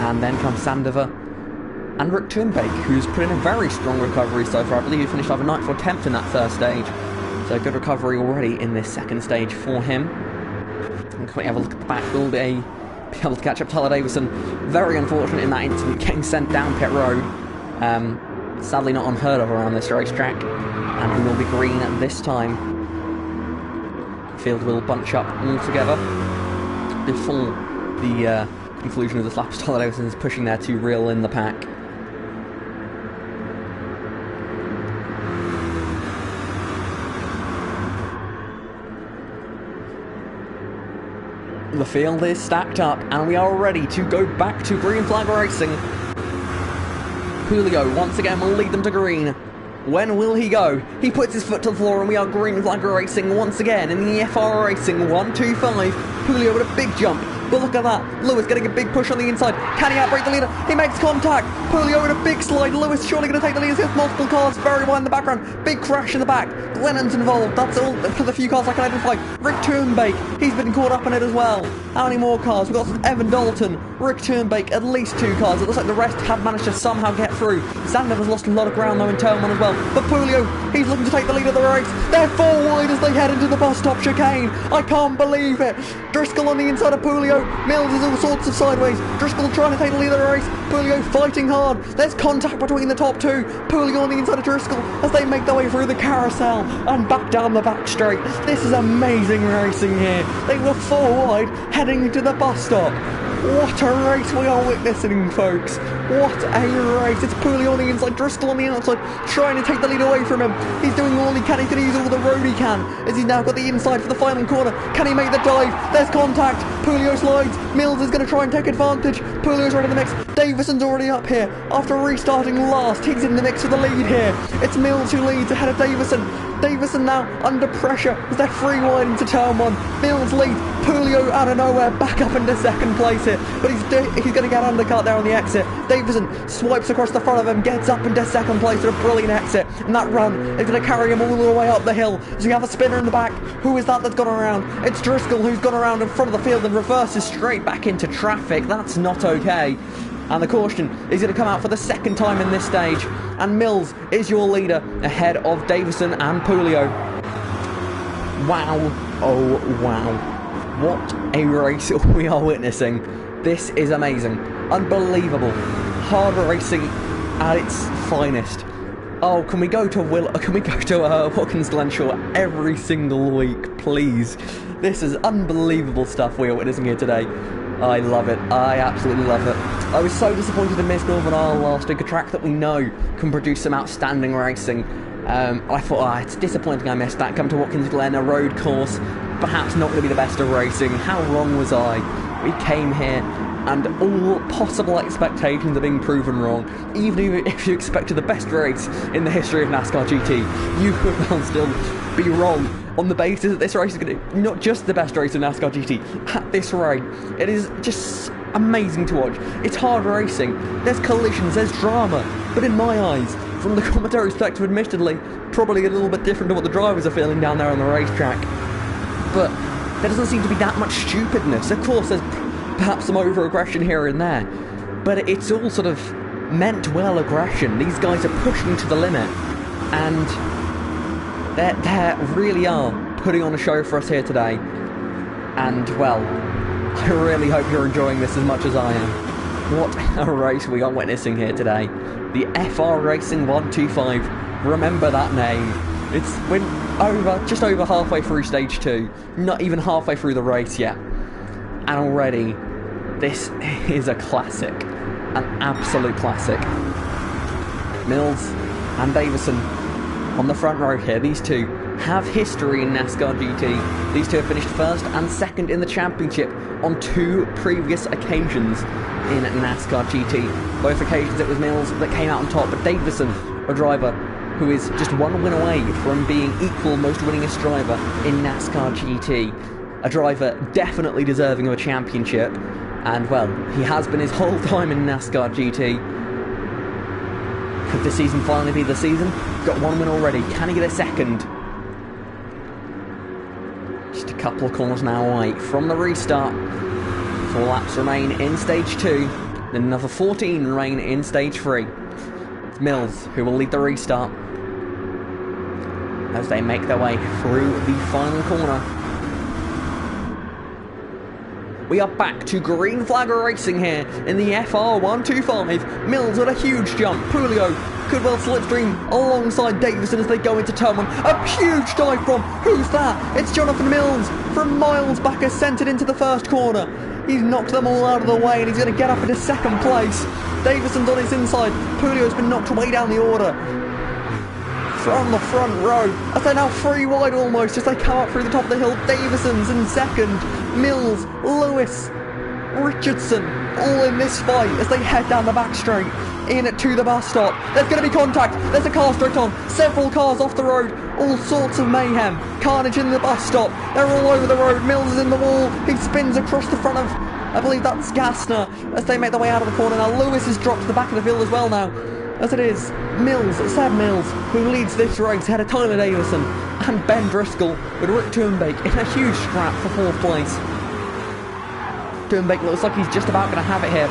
and then comes Sandoval and Rick Turnbeck, who's put in a very strong recovery so far. I believe he finished either 9th or 10th in that first stage, so good recovery already in this 2nd stage for him. And quickly have a look at the back. Will be able to catch up Tyler Davison. Very unfortunate in that incident, getting sent down pit road. Sadly not unheard of around this racetrack, and we will be green this time. Field will bunch up all together before the conclusion of this lap. Tyler Davison is pushing there to reel in the pack. The field is stacked up and we are ready to go back to green flag racing. Julio once again will lead them to green. When will he go? He puts his foot to the floor and we are green flag racing once again in the FR Racing 125. Julio with a big jump. But look at that. Lewis getting a big push on the inside. Can he outbrake the leader? He makes contact. Pulio in a big slide. Lewis surely going to take the lead. There's multiple cars very wide in the background. Big crash in the back. Glennon's involved. That's all for the few cars I can identify. Rick Turnbake, he's been caught up in it as well. How many more cars? We've got Evan Dalton, Rick Turnbake, at least 2 cars. It looks like the rest have managed to somehow get through. Sander has lost a lot of ground though in turn 1 as well. But Pulio, he's looking to take the lead of the race. They're 4 wide as they head into the bus stop chicane. I can't believe it. Driscoll on the inside of Pulio. Mills is all sorts of sideways. Driscoll trying to take the lead of the race. Pulio fighting hard. There's contact between the top 2. Pulio on the inside of Driscoll as they make their way through the carousel and back down the back straight. This is amazing racing here. They were 4 wide heading into the bus stop. What a race we are witnessing, folks. What a race. It's Pulio on the inside, Driscoll on the outside, trying to take the lead away from him. He's doing all he can. He's going to use all the road he can, as he's now got the inside for the final corner. Can he make the dive? There's contact. Pulio slides. Mills is going to try and take advantage. Pulio's right in the mix. Davison's already up here. After restarting last, he's in the mix for the lead here. It's Mills who leads ahead of Davison. Davison now under pressure as they're 3 wide into turn 1. Mills leads. Pulio out of nowhere back up into second place here, but he's going to get undercut there on the exit. Davison swipes across the front of him, gets up into second place with a brilliant exit, and that run is going to carry him all the way up the hill. So you have a spinner in the back. Who is that that's gone around? It's Driscoll who's gone around in front of the field and reverses straight back into traffic. That's not okay. And the caution is going to come out for the 2nd time in this stage. And Mills is your leader ahead of Davison and Pulio. Wow. Oh, wow. What a race we are witnessing. This is amazing. Unbelievable. Hard racing at its finest. Oh, can we go to Watkins Glen Short every single week, please? This is unbelievable stuff we are witnessing here today. I love it. I absolutely love it. I was so disappointed in Miss Northern Ireland last week, a track that we know can produce some outstanding racing. I thought, it's disappointing I missed that. Come to Watkins Glen, a road course, perhaps not going to be the best of racing. How wrong was I? We came here and all possible expectations are being proven wrong. Even if you expected the best race in the history of NASCAR GT, you could well still be wrong on the basis that this race is going to not just the best race in NASCAR GT. At this rate, it is just amazing to watch. It's hard racing. There's collisions, there's drama, but in my eyes, from the commentary perspective, admittedly, probably a little bit different to what the drivers are feeling down there on the racetrack. But there doesn't seem to be that much stupidness. Of course, there's perhaps some over-aggression here and there, but it's all sort of meant well aggression. These guys are pushing to the limit, and they really are putting on a show for us here today. And, well, I really hope you're enjoying this as much as I am. What a race we are witnessing here today. The FR Racing 125. Remember that name. We're just over halfway through stage 2. Not even halfway through the race yet. And already, this is a classic. An absolute classic. Mills and Davison on the front row here. These two have history in NASCAR GT. These two have finished 1st and 2nd in the championship on 2 previous occasions in NASCAR GT. Both occasions it was Mills that came out on top, but Davison, a driver who is just 1 win away from being equal most winningest driver in NASCAR GT. A driver definitely deserving of a championship, and well, he has been his whole time in NASCAR GT. Could this season finally be the season? Got 1 win already. Can he get a 2nd? Just a couple of corners now away from the restart. 4 laps remain in stage 2. Then another 14 remain in stage 3. It's Mills who will lead the restart as they make their way through the final corner. We are back to green flag racing here in the FR125. Mills with a huge jump. Pulio could well slipstream alongside Davison as they go into turn 1. A huge dive from, who's that? It's Jonathan Mills from miles back, has sent it into the first corner. He's knocked them all out of the way and he's going to get up into 2nd place. Davison's on his inside. Pulio's been knocked way down the order from the front row as they're now 3 wide almost as they come up through the top of the hill. Davison's in 2nd. Mills, Lewis, Richardson all in this fight as they head down the back straight in to the bus stop. There's going to be contact. There's a car straight on. Several cars off the road. All sorts of mayhem. Carnage in the bus stop. They're all over the road. Mills is in the wall. He spins across the front of I believe that's Gassner as they make their way out of the corner. Now Lewis has dropped to the back of the field as well now. As it is Mills, Seb Mills, who leads this race ahead of Tyler Davison and Ben Driscoll with Rick Turnbeek in a huge scrap for 4th place. Turnbeek looks like he's just about going to have it here,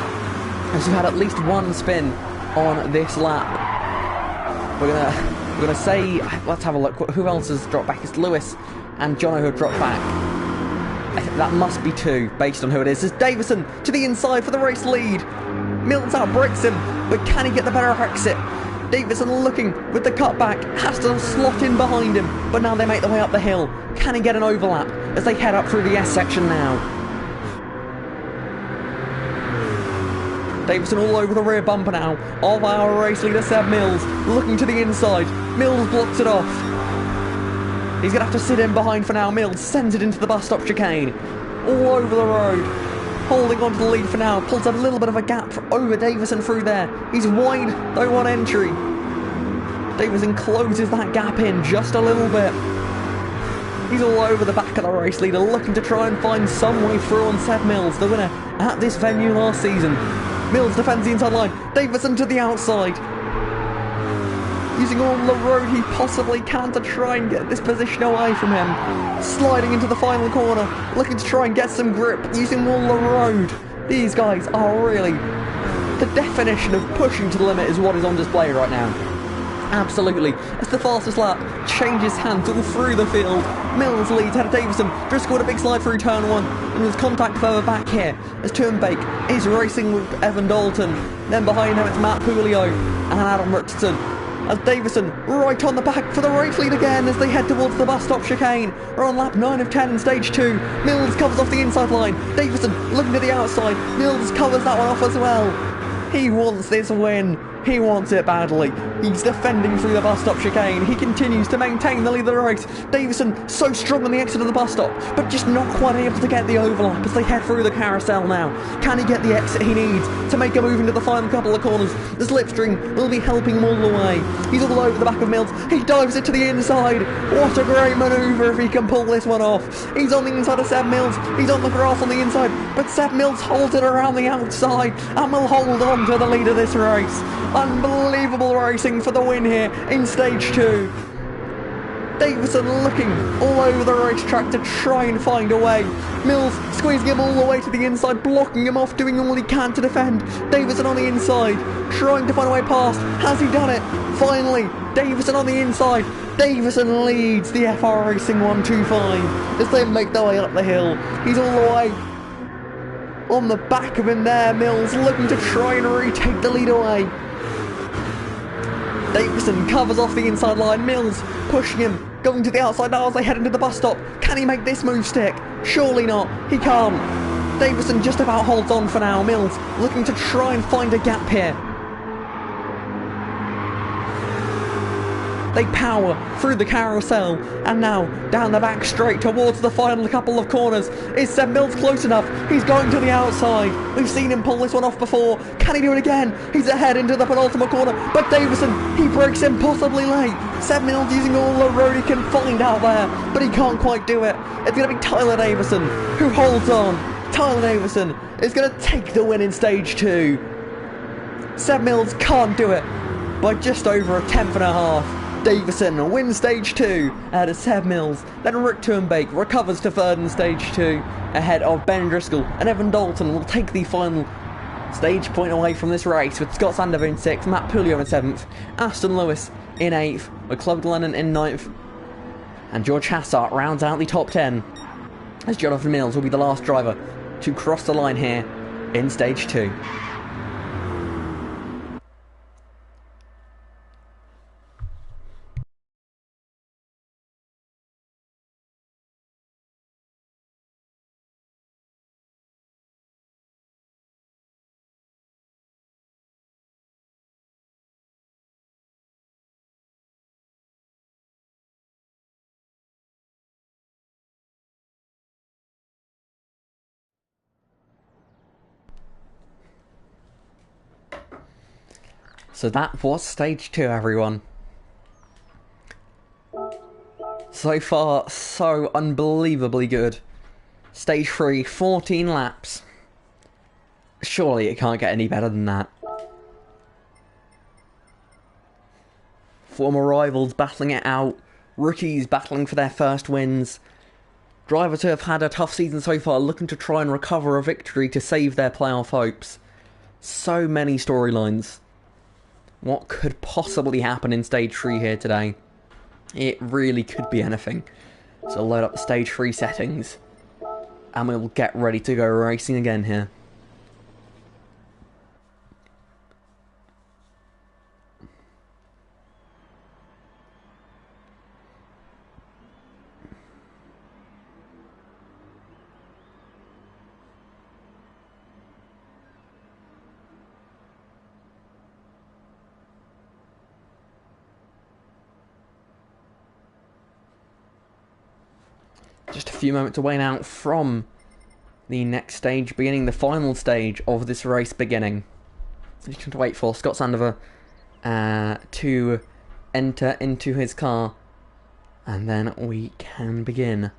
as we've had at least one spin on this lap. We're gonna say, let's have a look. Who else has dropped back? It's Lewis and Jono who have dropped back. I think that must be 2, based on who it is. It's Davison to the inside for the race lead. Mills outbreaks him, but can he get the better exit? Davison looking with the cutback, has to slot in behind him, but now they make their way up the hill. Can he get an overlap as they head up through the S section now? Davison all over the rear bumper now of our race leader Seb Mills, looking to the inside. Mills blocks it off. He's going to have to sit in behind for now. Mills sends it into the bus stop chicane. All over the road. Holding on to the lead for now. Pulls a little bit of a gap over Davison through there. He's wide though on entry. Davison closes that gap in just a little bit. He's all over the back of the race leader, looking to try and find some way through on Seb Mills, the winner at this venue last season. Mills defends the inside line. Davison to the outside. Using all the road he possibly can to try and get this position away from him. Sliding into the final corner, looking to try and get some grip, using all the road. These guys are really... the definition of pushing to the limit is what is on display right now. Absolutely. As the fastest lap changes hands all through the field. Mills leads ahead of Davison. Driscoll with a big slide through turn 1. And there's contact further back here as Turnbeek is racing with Evan Dalton. Then behind him it's Matt Pulio and Adam Richardson. As Davison right on the back for the race lead again as they head towards the bus stop chicane. We're on lap 9 of 10 in stage 2. Mills covers off the inside line. Davison looking to the outside. Mills covers that one off as well. He wants this win. He wants it badly. He's defending through the bus stop chicane. He continues to maintain the lead of the race. Davison so strong on the exit of the bus stop, but just not quite able to get the overlap as they head through the carousel now. Can he get the exit he needs to make a move into the final couple of corners? The slipstream will be helping him all the way. He's all over the back of Mills. He dives it to the inside. What a great manoeuvre if he can pull this one off. He's on the inside of Seb Mills. He's on the grass on the inside, but Seb Mills holds it around the outside and will hold on to the lead of this race. Unbelievable racing for the win here in stage 2. Davison looking all over the racetrack to try and find a way. Mills squeezing him all the way to the inside, blocking him off, doing all he can to defend. Davison on the inside, trying to find a way past. Has he done it? Finally, Davison on the inside. Davison leads the FR Racing 125 as they make their way up the hill. He's all the way on the back of him there. Mills looking to try and retake the lead away. Davison covers off the inside line. Mills pushing him, going to the outside now as they head into the bus stop. Can he make this move stick? Surely not. He can't. Davison just about holds on for now. Mills looking to try and find a gap here. They power through the carousel and now down the back straight towards the final couple of corners. Is Seb Mills close enough? He's going to the outside. We've seen him pull this one off before. Can he do it again? He's ahead into the penultimate corner, but Davison, he breaks in possibly late. Seb Mills using all the road he can find out there, but he can't quite do it. It's going to be Tyler Davison who holds on. Tyler Davison is going to take the win in stage 2. Seb Mills can't do it by just over a tenth and a half. Davison wins stage 2 ahead of Seb Mills. Then Rick Turnbeek recovers to 3rd in stage 2 ahead of Ben Driscoll, and Evan Dalton will take the final stage point away from this race with Scott Sandover in 6th, Matt Pulio in 7th, Aston Lewis in 8th, with Club Lennon in 9th, and George Hassart rounds out the top 10 as Jonathan Mills will be the last driver to cross the line here in stage 2. So that was stage 2, everyone. So far, so unbelievably good. Stage 3, 14 laps. Surely it can't get any better than that. Former rivals battling it out. Rookies battling for their first wins. Drivers who have had a tough season so far looking to try and recover a victory to save their playoff hopes. So many storylines. What could possibly happen in Stage 3 here today? It really could be anything. So load up the Stage 3 settings. And we'll get ready to go racing again here. Just a few moments away now from the next stage beginning, the final stage of this race beginning. Just have to wait for Scott Sandover to enter into his car, and then we can begin.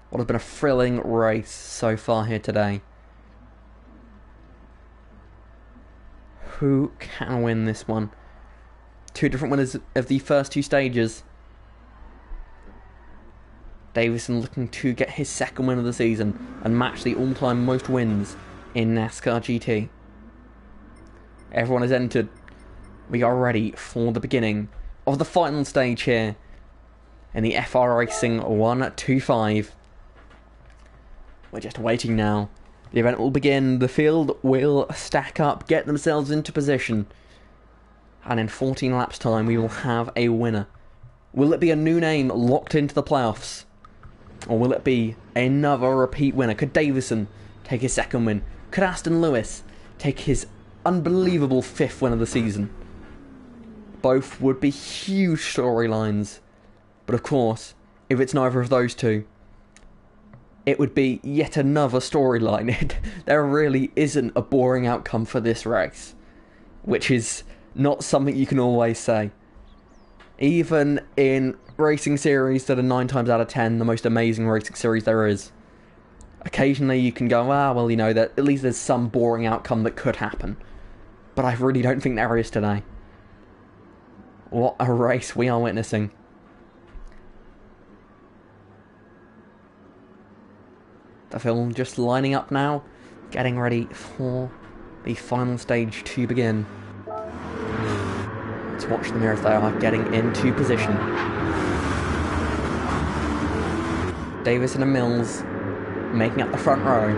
What has been a thrilling race so far here today. Who can win this one? Two different winners of the first two stages. Davison looking to get his second win of the season and match the all-time most wins in NASCAR GT. Everyone has entered. We are ready for the beginning of the final stage here in the FR Racing 125. We're just waiting now. The event will begin. The field will stack up, get themselves into position, and in 14 laps time we will have a winner. Will it be a new name locked into the playoffs? Or will it be another repeat winner? Could Davison take his second win? Could Aston Lewis take his unbelievable fifth win of the season? Both would be huge storylines. But of course, if it's neither of those two, it would be yet another storyline. There really isn't a boring outcome for this race, which is not something you can always say. Even in racing series that are 9 times out of 10 the most amazing racing series there is, occasionally you can go, well, you know, that at least there's some boring outcome that could happen. But I really don't think there is today. What a race we are witnessing. The film just lining up now, getting ready for the final stage to begin. Let's watch them here if they are getting into position. Davison and Mills making up the front row.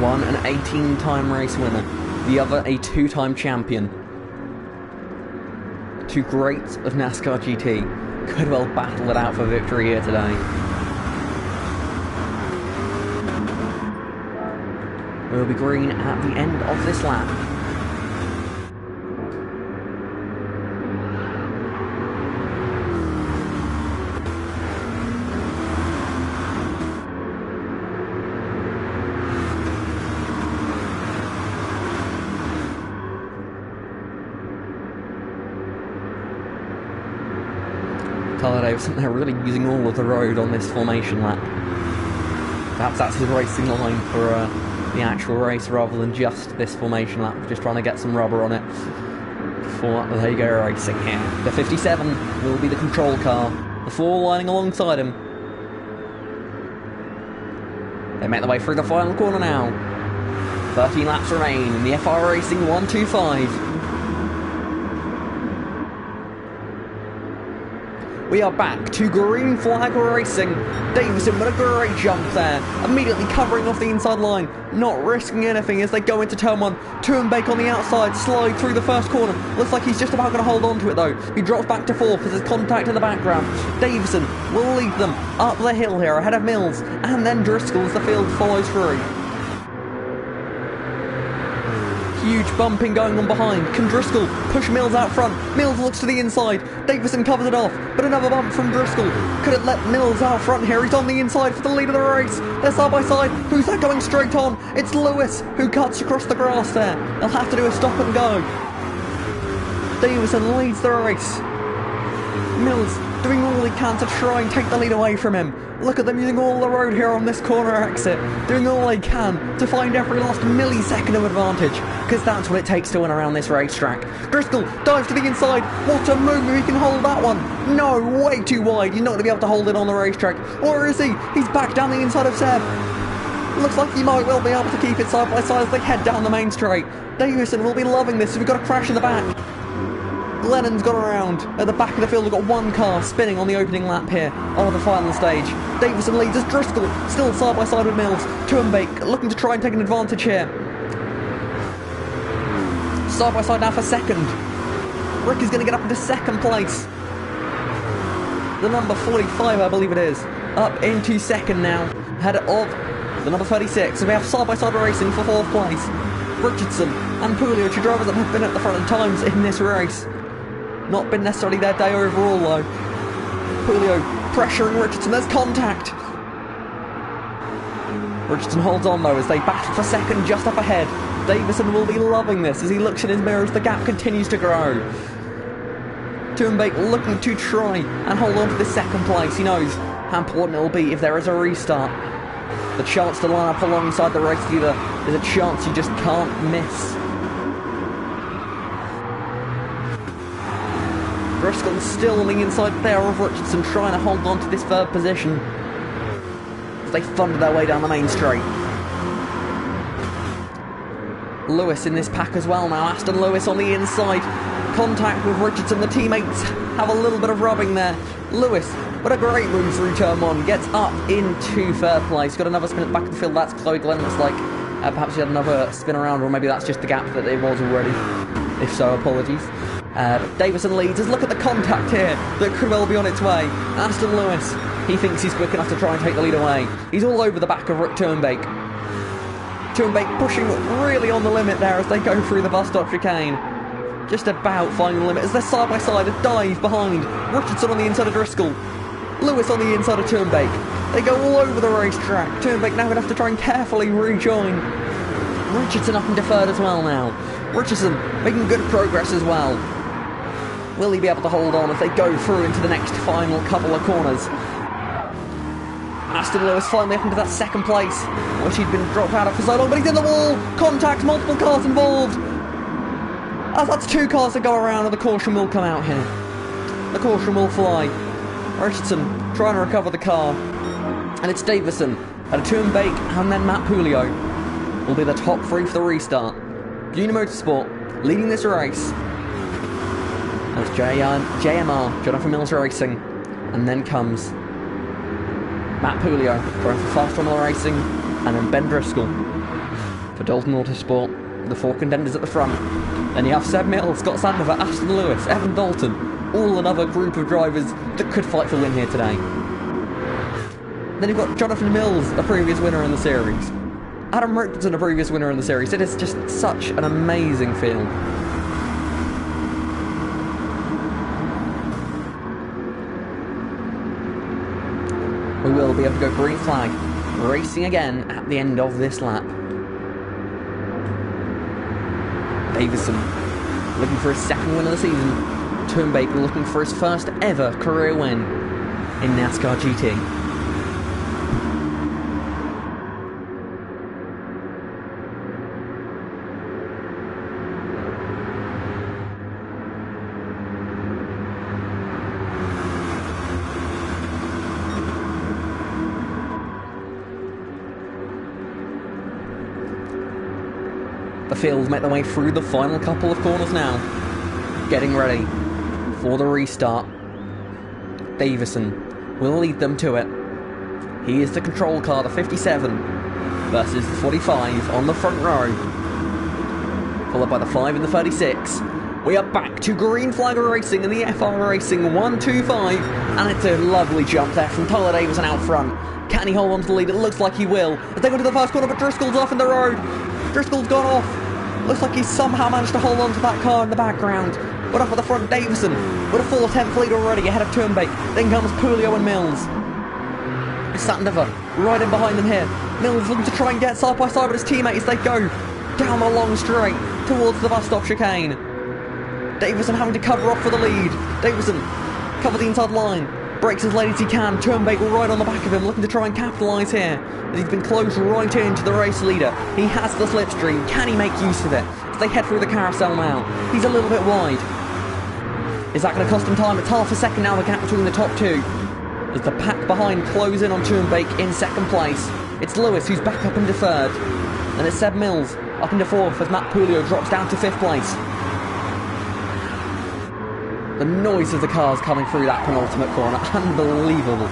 One an 18-time race winner, the other a 2-time champion. Two greats of NASCAR GT could well battle it out for victory here today. We'll be green at the end of this lap. Davison, they're really using all of the road on this formation lap. Perhaps that's his racing line for the actual race rather than just this formation lap. Just trying to get some rubber on it before they go racing here. The 57 will be the control car. The 4 lining alongside him. They make their way through the final corner now. 13 laps remain in the FR Racing 125. We are back to green flag racing. Davison with a great jump there, immediately covering off the inside line, not risking anything as they go into turn 1. Turenbeek on the outside, slide through the first corner. Looks like he's just about going to hold on to it though. He drops back to 4th as there's contact in the background. Davison will lead them up the hill here ahead of Mills, and then Driscoll as the field follows through. Huge bumping going on behind. Can Driscoll push Mills out front? Mills looks to the inside. Davison covers it off, but another bump from Driscoll. Could it let Mills out front here? He's on the inside for the lead of the race. They're side by side. Who's that going straight on? It's Lewis who cuts across the grass there. They'll have to do a stop and go. Davison leads the race. Mills doing all he can to try and take the lead away from him. Look at them using all the road here on this corner exit, doing all they can to find every last millisecond of advantage, because that's what it takes to win around this racetrack. Driscoll dives to the inside. What a move if he can hold that one. No, way too wide. He's not going to be able to hold it on the racetrack. Or is he? He's back down the inside of Seb. Looks like he might well be able to keep it side by side as they head down the main straight. Davison will be loving this. We've got a crash in the back. Glennon's gone around. At the back of the field, we've got one car spinning on the opening lap here on the final stage. Davison leads as Driscoll still side by side with Mills. Tuembake looking to try and take an advantage here. Side by side now for second. Rick is going to get up into second place. The number 45, I believe it is, up into second now, ahead of the number 36. So we have side by side racing for fourth place. Richardson and Pulio, two drivers that have been at the front at times in this race. Not been necessarily their day overall though. Pulio pressuring Richardson, there's contact. Richardson holds on though as they battle for second just up ahead. Davison will be loving this as he looks in his mirror as the gap continues to grow. Tuembake looking to try and hold on to this second place. He knows how important it will be if there is a restart. The chance to line up alongside the race leader is a chance you just can't miss. Driscoll still on the inside there of Richardson, trying to hold on to this third position as they thunder their way down the main straight. Lewis in this pack as well now. Aston Lewis on the inside. Contact with Richardson. The teammates have a little bit of rubbing there. Lewis, what a great move through turn one. Gets up into third place. Got another spin at the back of the field. That's Chloe Glenn. Looks like perhaps he had another spin around, or maybe that's just the gap that it was already. If so, apologies. Davison leads. Let's look at the contact here that could well be on its way. Aston Lewis, he thinks he's quick enough to try and take the lead away. He's all over the back of Rick Tuembake. Tuembake pushing really on the limit there as they go through the bus stop chicane. Just about finding the limit as they're side by side, a dive behind. Richardson on the inside of Driscoll. Lewis on the inside of Tuembake. They go all over the racetrack. Tuembake now going to have to try and carefully rejoin. Richardson up into third as well now. Richardson making good progress as well. Will he be able to hold on as they go through into the next final couple of corners? Aston Lewis finally up into that second place, which he'd been dropped out of for so long, but he's in the wall! Contact, multiple cars involved! As that's two cars that go around and the caution will come out here. The caution will fly. Richardson trying to recover the car. And it's Davison, and Tuembake, and then Matt Pulio will be the top three for the restart. Uni Motorsport leading this race. That's JMR, Jonathan Mills Racing, and then comes Matt Pulio going for Fast Formula Racing, and then Ben Driscoll for Dalton Autosport, the four contenders at the front. Then you have Seb Mills, Scott Sandover, Aston Lewis, Evan Dalton, all another group of drivers that could fight for win here today. Then you've got Jonathan Mills, a previous winner in the series. Adam Richardson, a previous winner in the series. It is just such an amazing field. We will be able to go green flag, racing again at the end of this lap. Davison looking for his second win of the season. Tuembake looking for his first ever career win in NASCAR GT. The field make their way through the final couple of corners now. Getting ready for the restart. Davison will lead them to it. He is the control car, the 57, versus the 45 on the front row. Followed by the 5 and the 36. We are back to green flag racing in the FR Racing 125. And it's a lovely jump there from Tyler Davison out front. Can he hold on to the lead? It looks like he will. As they go to the first corner, but Driscoll's off in the road. Driscoll's gone off. Looks like he's somehow managed to hold on to that car in the background. But up at the front, Davison with a full attempt lead already ahead of Tuembake. Then comes Pulio and Mills. Sandover right in behind them here. Mills looking to try and get side by side with his teammates. They go down the long straight towards the bus stop chicane. Davison having to cover off for the lead. Davison Cover the inside line. Breaks as late as he can. Turnbake right on the back of him, looking to try and capitalise here. He's been close right into the race leader. He has the slipstream. Can he make use of it? As they head through the carousel now. He's a little bit wide. Is that going to cost him time? It's half a second now, the gap between the top two. As the pack behind close in on Turnbake in second place. It's Lewis who's back up into third. And it's Seb Mills up into fourth as Matt Pulio drops down to fifth place. The noise of the cars coming through that penultimate corner, unbelievable.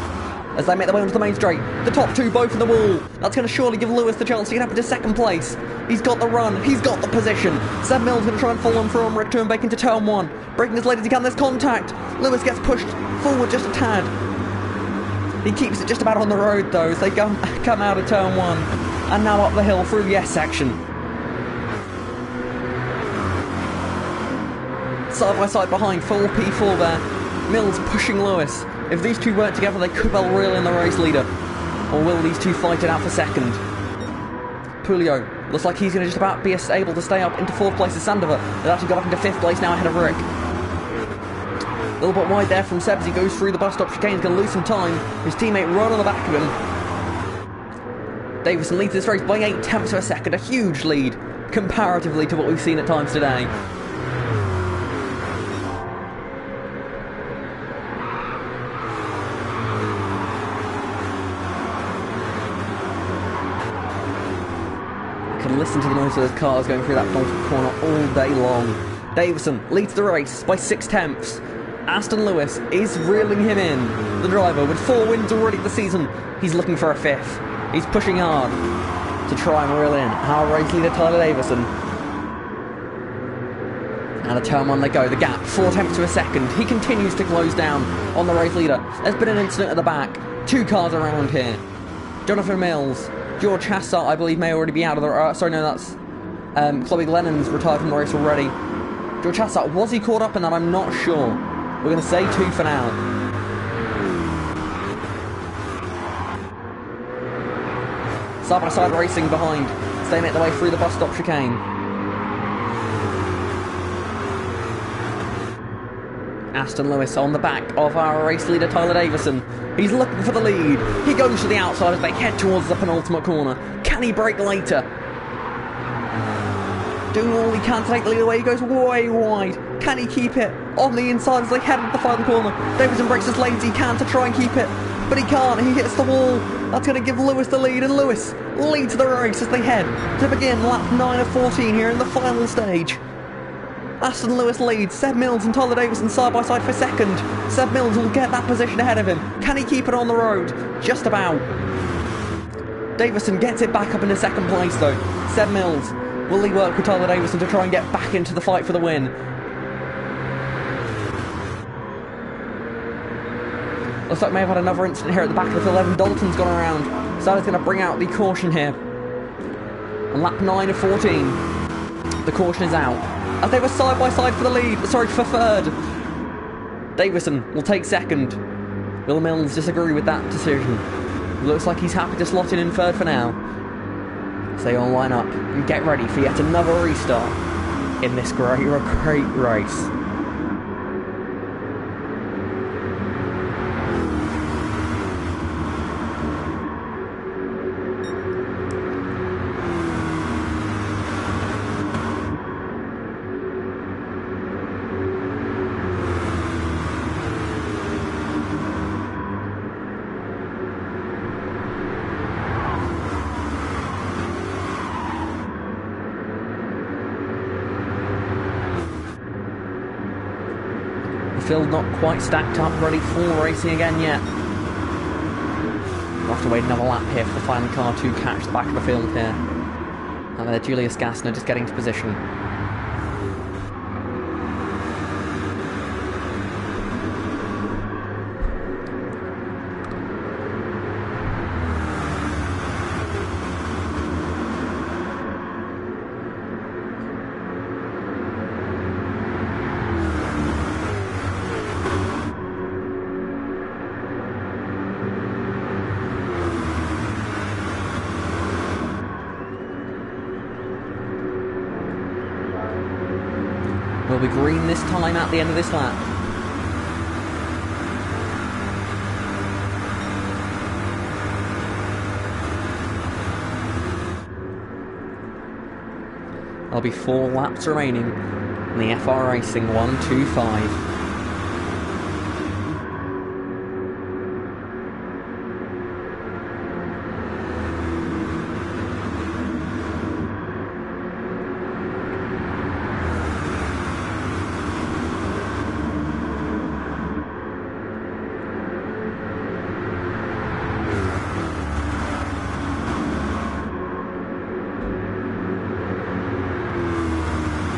As they make their way onto the main straight, the top two both in the wall. That's going to surely give Lewis the chance to get up into second place. He's got the run, he's got the position. Seb Mills going to try and follow him from Rick Turnbake into turn one. Breaking as late as he can, there's contact. Lewis gets pushed forward just a tad. He keeps it just about on the road though as they come out of turn one. And now up the hill through the S section. Side by side behind, full P4 there. Mills pushing Lewis. If these two work together, they could well reel in the race leader. Or will these two fight it out for second? Pulio looks like he's going to just about be able to stay up into fourth place as Sandover. They've actually got up into fifth place now ahead of Rick. A little bit wide there from Seb as he goes through the bus stop chicane. He's going to lose some time. His teammate right on the back of him. Davison leads this race by 0.8 of a second. A huge lead comparatively to what we've seen at times today. Listen to the noise of those cars going through that penultimate corner all day long. Davison leads the race by 0.6. Aston Lewis is reeling him in. The driver with 4 wins already this season. He's looking for a 5th. He's pushing hard to try and reel in our race leader Tyler Davison. And a turn one they go. The gap 0.4 of a second. He continues to close down on the race leader. There's been an incident at the back. 2 cars around here. Jonathan Mills. George Hassart, I believe, may already be out of the... sorry, no, that's... Chloe Glennon's retired from the race already. George Hassart, was he caught up in that? I'm not sure. We're going to say 2 for now. Side-by-side racing behind. As they make their way through the bus stop chicane. Aston Lewis on the back of our race leader Tyler Davison. He's looking for the lead. He goes to the outside as they head towards the penultimate corner. Can he break later? Doing all he can to take the lead away. He goes way wide. Can he keep it on the inside as they head into the final corner? Davison breaks as late as he can to try and keep it, but he can't. He hits the wall. That's going to give Lewis the lead, and Lewis leads the race as they head to begin lap 9 of 14 here in the final stage. Aston Lewis leads. Seb Mills and Tyler Davison side by side for second. Seb Mills will get that position ahead of him. Can he keep it on the road? Just about. Davison gets it back up into second place though. Seb Mills, will he work with Tyler Davison to try and get back into the fight for the win? Looks like we may have had another incident here at the back of the field. Evan Dalton's gone around. So that's going to bring out the caution here. On lap 9 of 14. The caution is out. As they were side by side for the lead, sorry, for third. Davison will take second. Will Mills disagree with that decision? Looks like he's happy to slot in third for now. So they all line up and get ready for yet another restart in this great race. Field not quite stacked up, ready for racing again yet. We'll have to wait another lap here for the final car to catch the back of the field here. And there Julius Gassner just getting into position. Will be green this time at the end of this lap. There'll be 4 laps remaining in the FR Racing 125.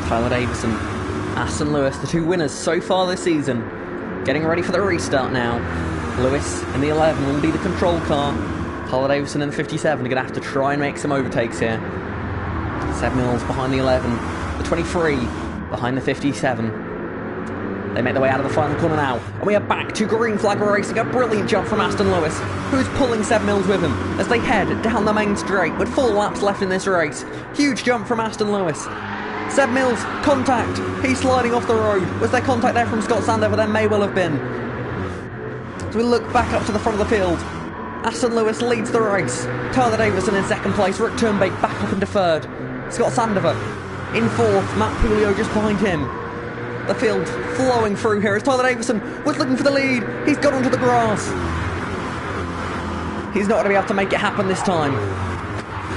Tyler Davison, Aston Lewis, the 2 winners so far this season, getting ready for the restart now. Lewis in the 11 will be the control car. Tyler Davison in the 57 are going to have to try and make some overtakes here. 7 mils behind the 11, the 23 behind the 57. They make their way out of the final corner now, and we are back to green flag racing. A brilliant jump from Aston Lewis, who's pulling 7 mils with him as they head down the main straight with 4 laps left in this race. Huge jump from Aston Lewis. 7 mils, contact. He's sliding off the road. Was there contact there from Scott Sandover? There may well have been. As we look back up to the front of the field, Aston Lewis leads the race. Tyler Davison in 2nd place. Rick Turnbeck back up into 3rd. Scott Sandover in 4th. Matt Pulio just behind him. The field flowing through here as Tyler Davison was looking for the lead. He's got onto the grass. He's not going to be able to make it happen this time.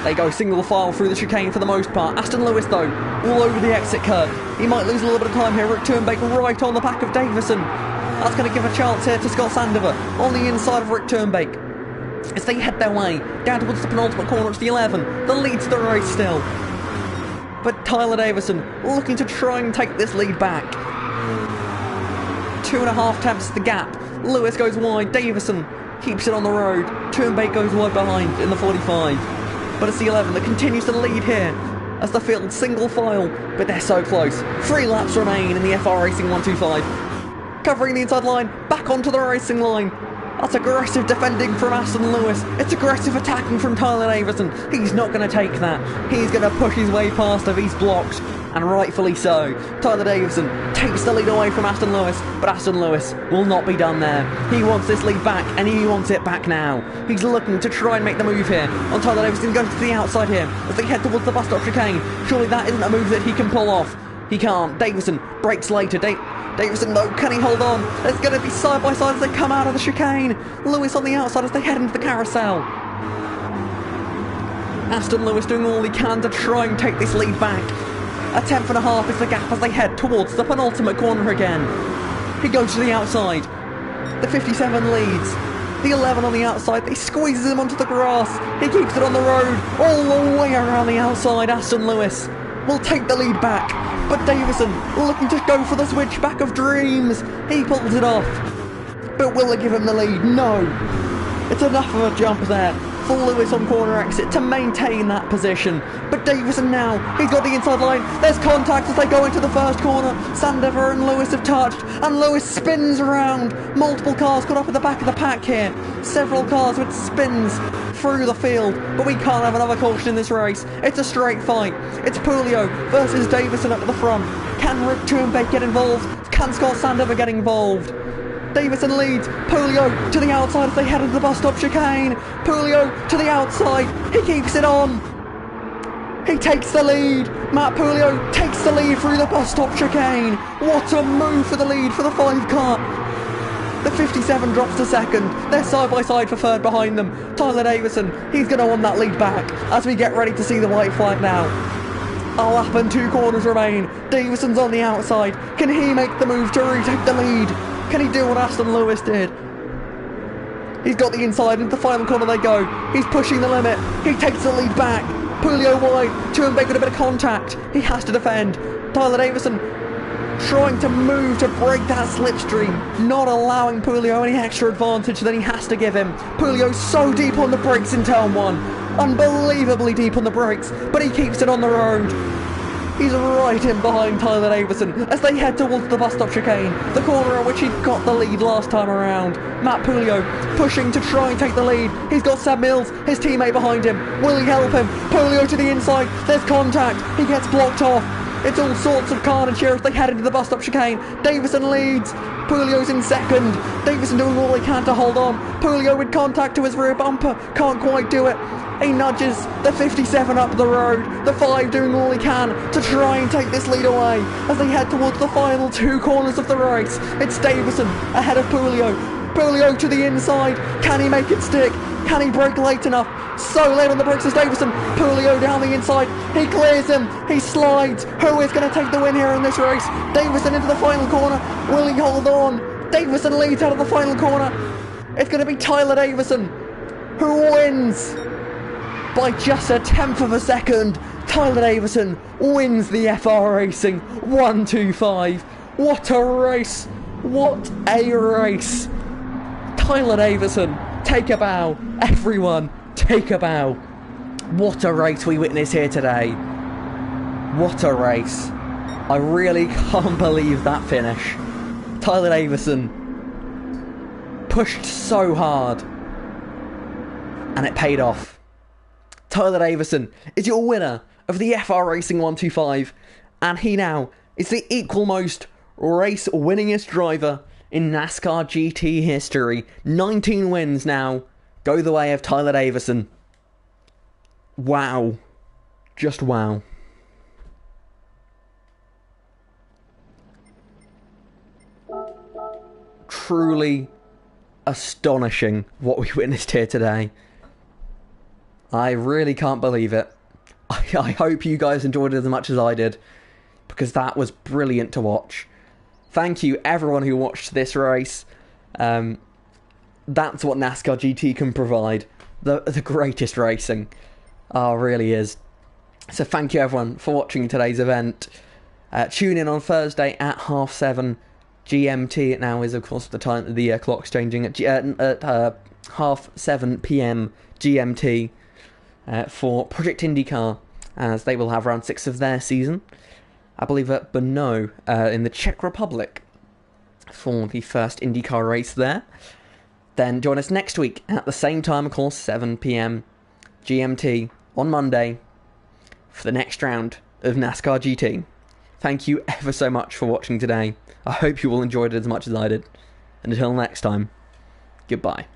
They go single file through the chicane for the most part. Aston Lewis, though, all over the exit curve. He might lose a little bit of time here. Rick Turnbeck right on the back of Davison. That's going to give a chance here to Scott Sandover on the inside of Rick Turnbeck. As they head their way down towards the penultimate corner, it's the 11. The lead to the race still. But Tyler Davison looking to try and take this lead back. 2.5 tenths the gap. Lewis goes wide. Davison keeps it on the road. Turnbeck goes wide behind in the 45. But it's the 11 that continues to lead here as the field single file, but they're so close. 3 laps remain in the FR Racing 125. Covering the inside line, back onto the racing line. That's aggressive defending from Aston Lewis. It's aggressive attacking from Tyler Davison. He's not going to take that. He's going to push his way past if he's blocked, and rightfully so. Tyler Davison takes the lead away from Aston Lewis, but Aston Lewis will not be done there. He wants this lead back, and he wants it back now. He's looking to try and make the move here on Tyler Davison, going to the outside here as they head towards the bus stop chicane. Surely that isn't a move that he can pull off. He can't. Davison breaks later. Davison, though, can he hold on? It's going to be side by side as they come out of the chicane. Lewis on the outside as they head into the carousel. Aston Lewis doing all he can to try and take this lead back. 1.5 tenths is the gap as they head towards the penultimate corner again. He goes to the outside. The 57 leads. The 11 on the outside. He squeezes him onto the grass. He keeps it on the road all the way around the outside. Aston Lewis will take the lead back. But Davison looking to go for the switchback of dreams. He pulls it off. But will they give him the lead? No. It's enough of a jump there for Lewis on corner exit to maintain that position. But Davison now, he's got the inside line. There's contact as they go into the first corner. Sandover and Lewis have touched, and Lewis spins around. Multiple cars caught up at the back of the pack here. Several cars with spins through the field, but we can't have another caution in this race. It's a straight fight. It's Pulio versus Davison up at the front. Can Rick Turnbeck get involved? Can Scott Sandover get involved? Davison leads. Pulio to the outside as they head into the bus stop chicane. Pulio to the outside. He keeps it on. He takes the lead. Matt Pulio takes the lead through the bus stop chicane. What a move for the lead for the 5 car. The 57 drops to 2nd. They're side by side for 3rd behind them. Tyler Davison, he's going to want that lead back as we get ready to see the white flag now. A lap and 2 corners remain. Davison's on the outside. Can he make the move to retake the lead? Can he do what Aston Lewis did? He's got the inside. Into the final corner they go. He's pushing the limit. He takes the lead back. Pulio wide. Turnbeck with a bit of contact. He has to defend. Tyler Davison trying to move to break that slipstream, not allowing Pulio any extra advantage than he has to give him. Pulio's so deep on the brakes in turn 1. Unbelievably deep on the brakes, but he keeps it on the road. He's right in behind Tyler Davison as they head towards the bus stop chicane, the corner at which he got the lead last time around. Matt Pulio pushing to try and take the lead. He's got Sam Mills, his teammate behind him. Will he help him? Pulio to the inside. There's contact. He gets blocked off. It's all sorts of carnage here as they head into the bus stop chicane. Davison leads. Pulio's in second. Davison doing all he can to hold on. Pulio with contact to his rear bumper. Can't quite do it. He nudges the 57 up the road. The 5 doing all he can to try and take this lead away as they head towards the final 2 corners of the race. It's Davison ahead of Pulio. Pulio to the inside. Can he make it stick? Can he brake late enough? So late on the brakes is Davison. Pulio down the inside. He clears him. He slides. Who is going to take the win here in this race? Davison into the final corner. Will he hold on? Davison leads out of the final corner. It's going to be Tyler Davison who wins by just a 1/10 of a second. Tyler Davison wins the FR Racing 125. What a race! What a race! Tyler Davison, take a bow. Everyone, take a bow. What a race we witnessed here today. What a race. I really can't believe that finish. Tyler Davison pushed so hard and it paid off. Tyler Davison is your winner of the FR Racing 125, and he now is the equal most race winningest driver in NASCAR GT history. 19 wins now go the way of Tyler Davison. Wow. Just wow. Truly astonishing what we witnessed here today. I really can't believe it. I hope you guys enjoyed it as much as I did, because that was brilliant to watch. Thank you everyone who watched this race. That's what NASCAR GT can provide. The greatest racing. Oh, really is. So thank you everyone for watching today's event. Tune in on Thursday at 7:30 GMT. It now is, of course, the time of the clock's changing at 7:30 PM GMT for Project IndyCar, as they will have round 6 of their season, I believe, at Brno in the Czech Republic for the first IndyCar race there. Then join us next week at the same time, of course, 7 PM GMT on Monday for the next round of NASCAR GT. Thank you ever so much for watching today. I hope you all enjoyed it as much as I did. And until next time, goodbye.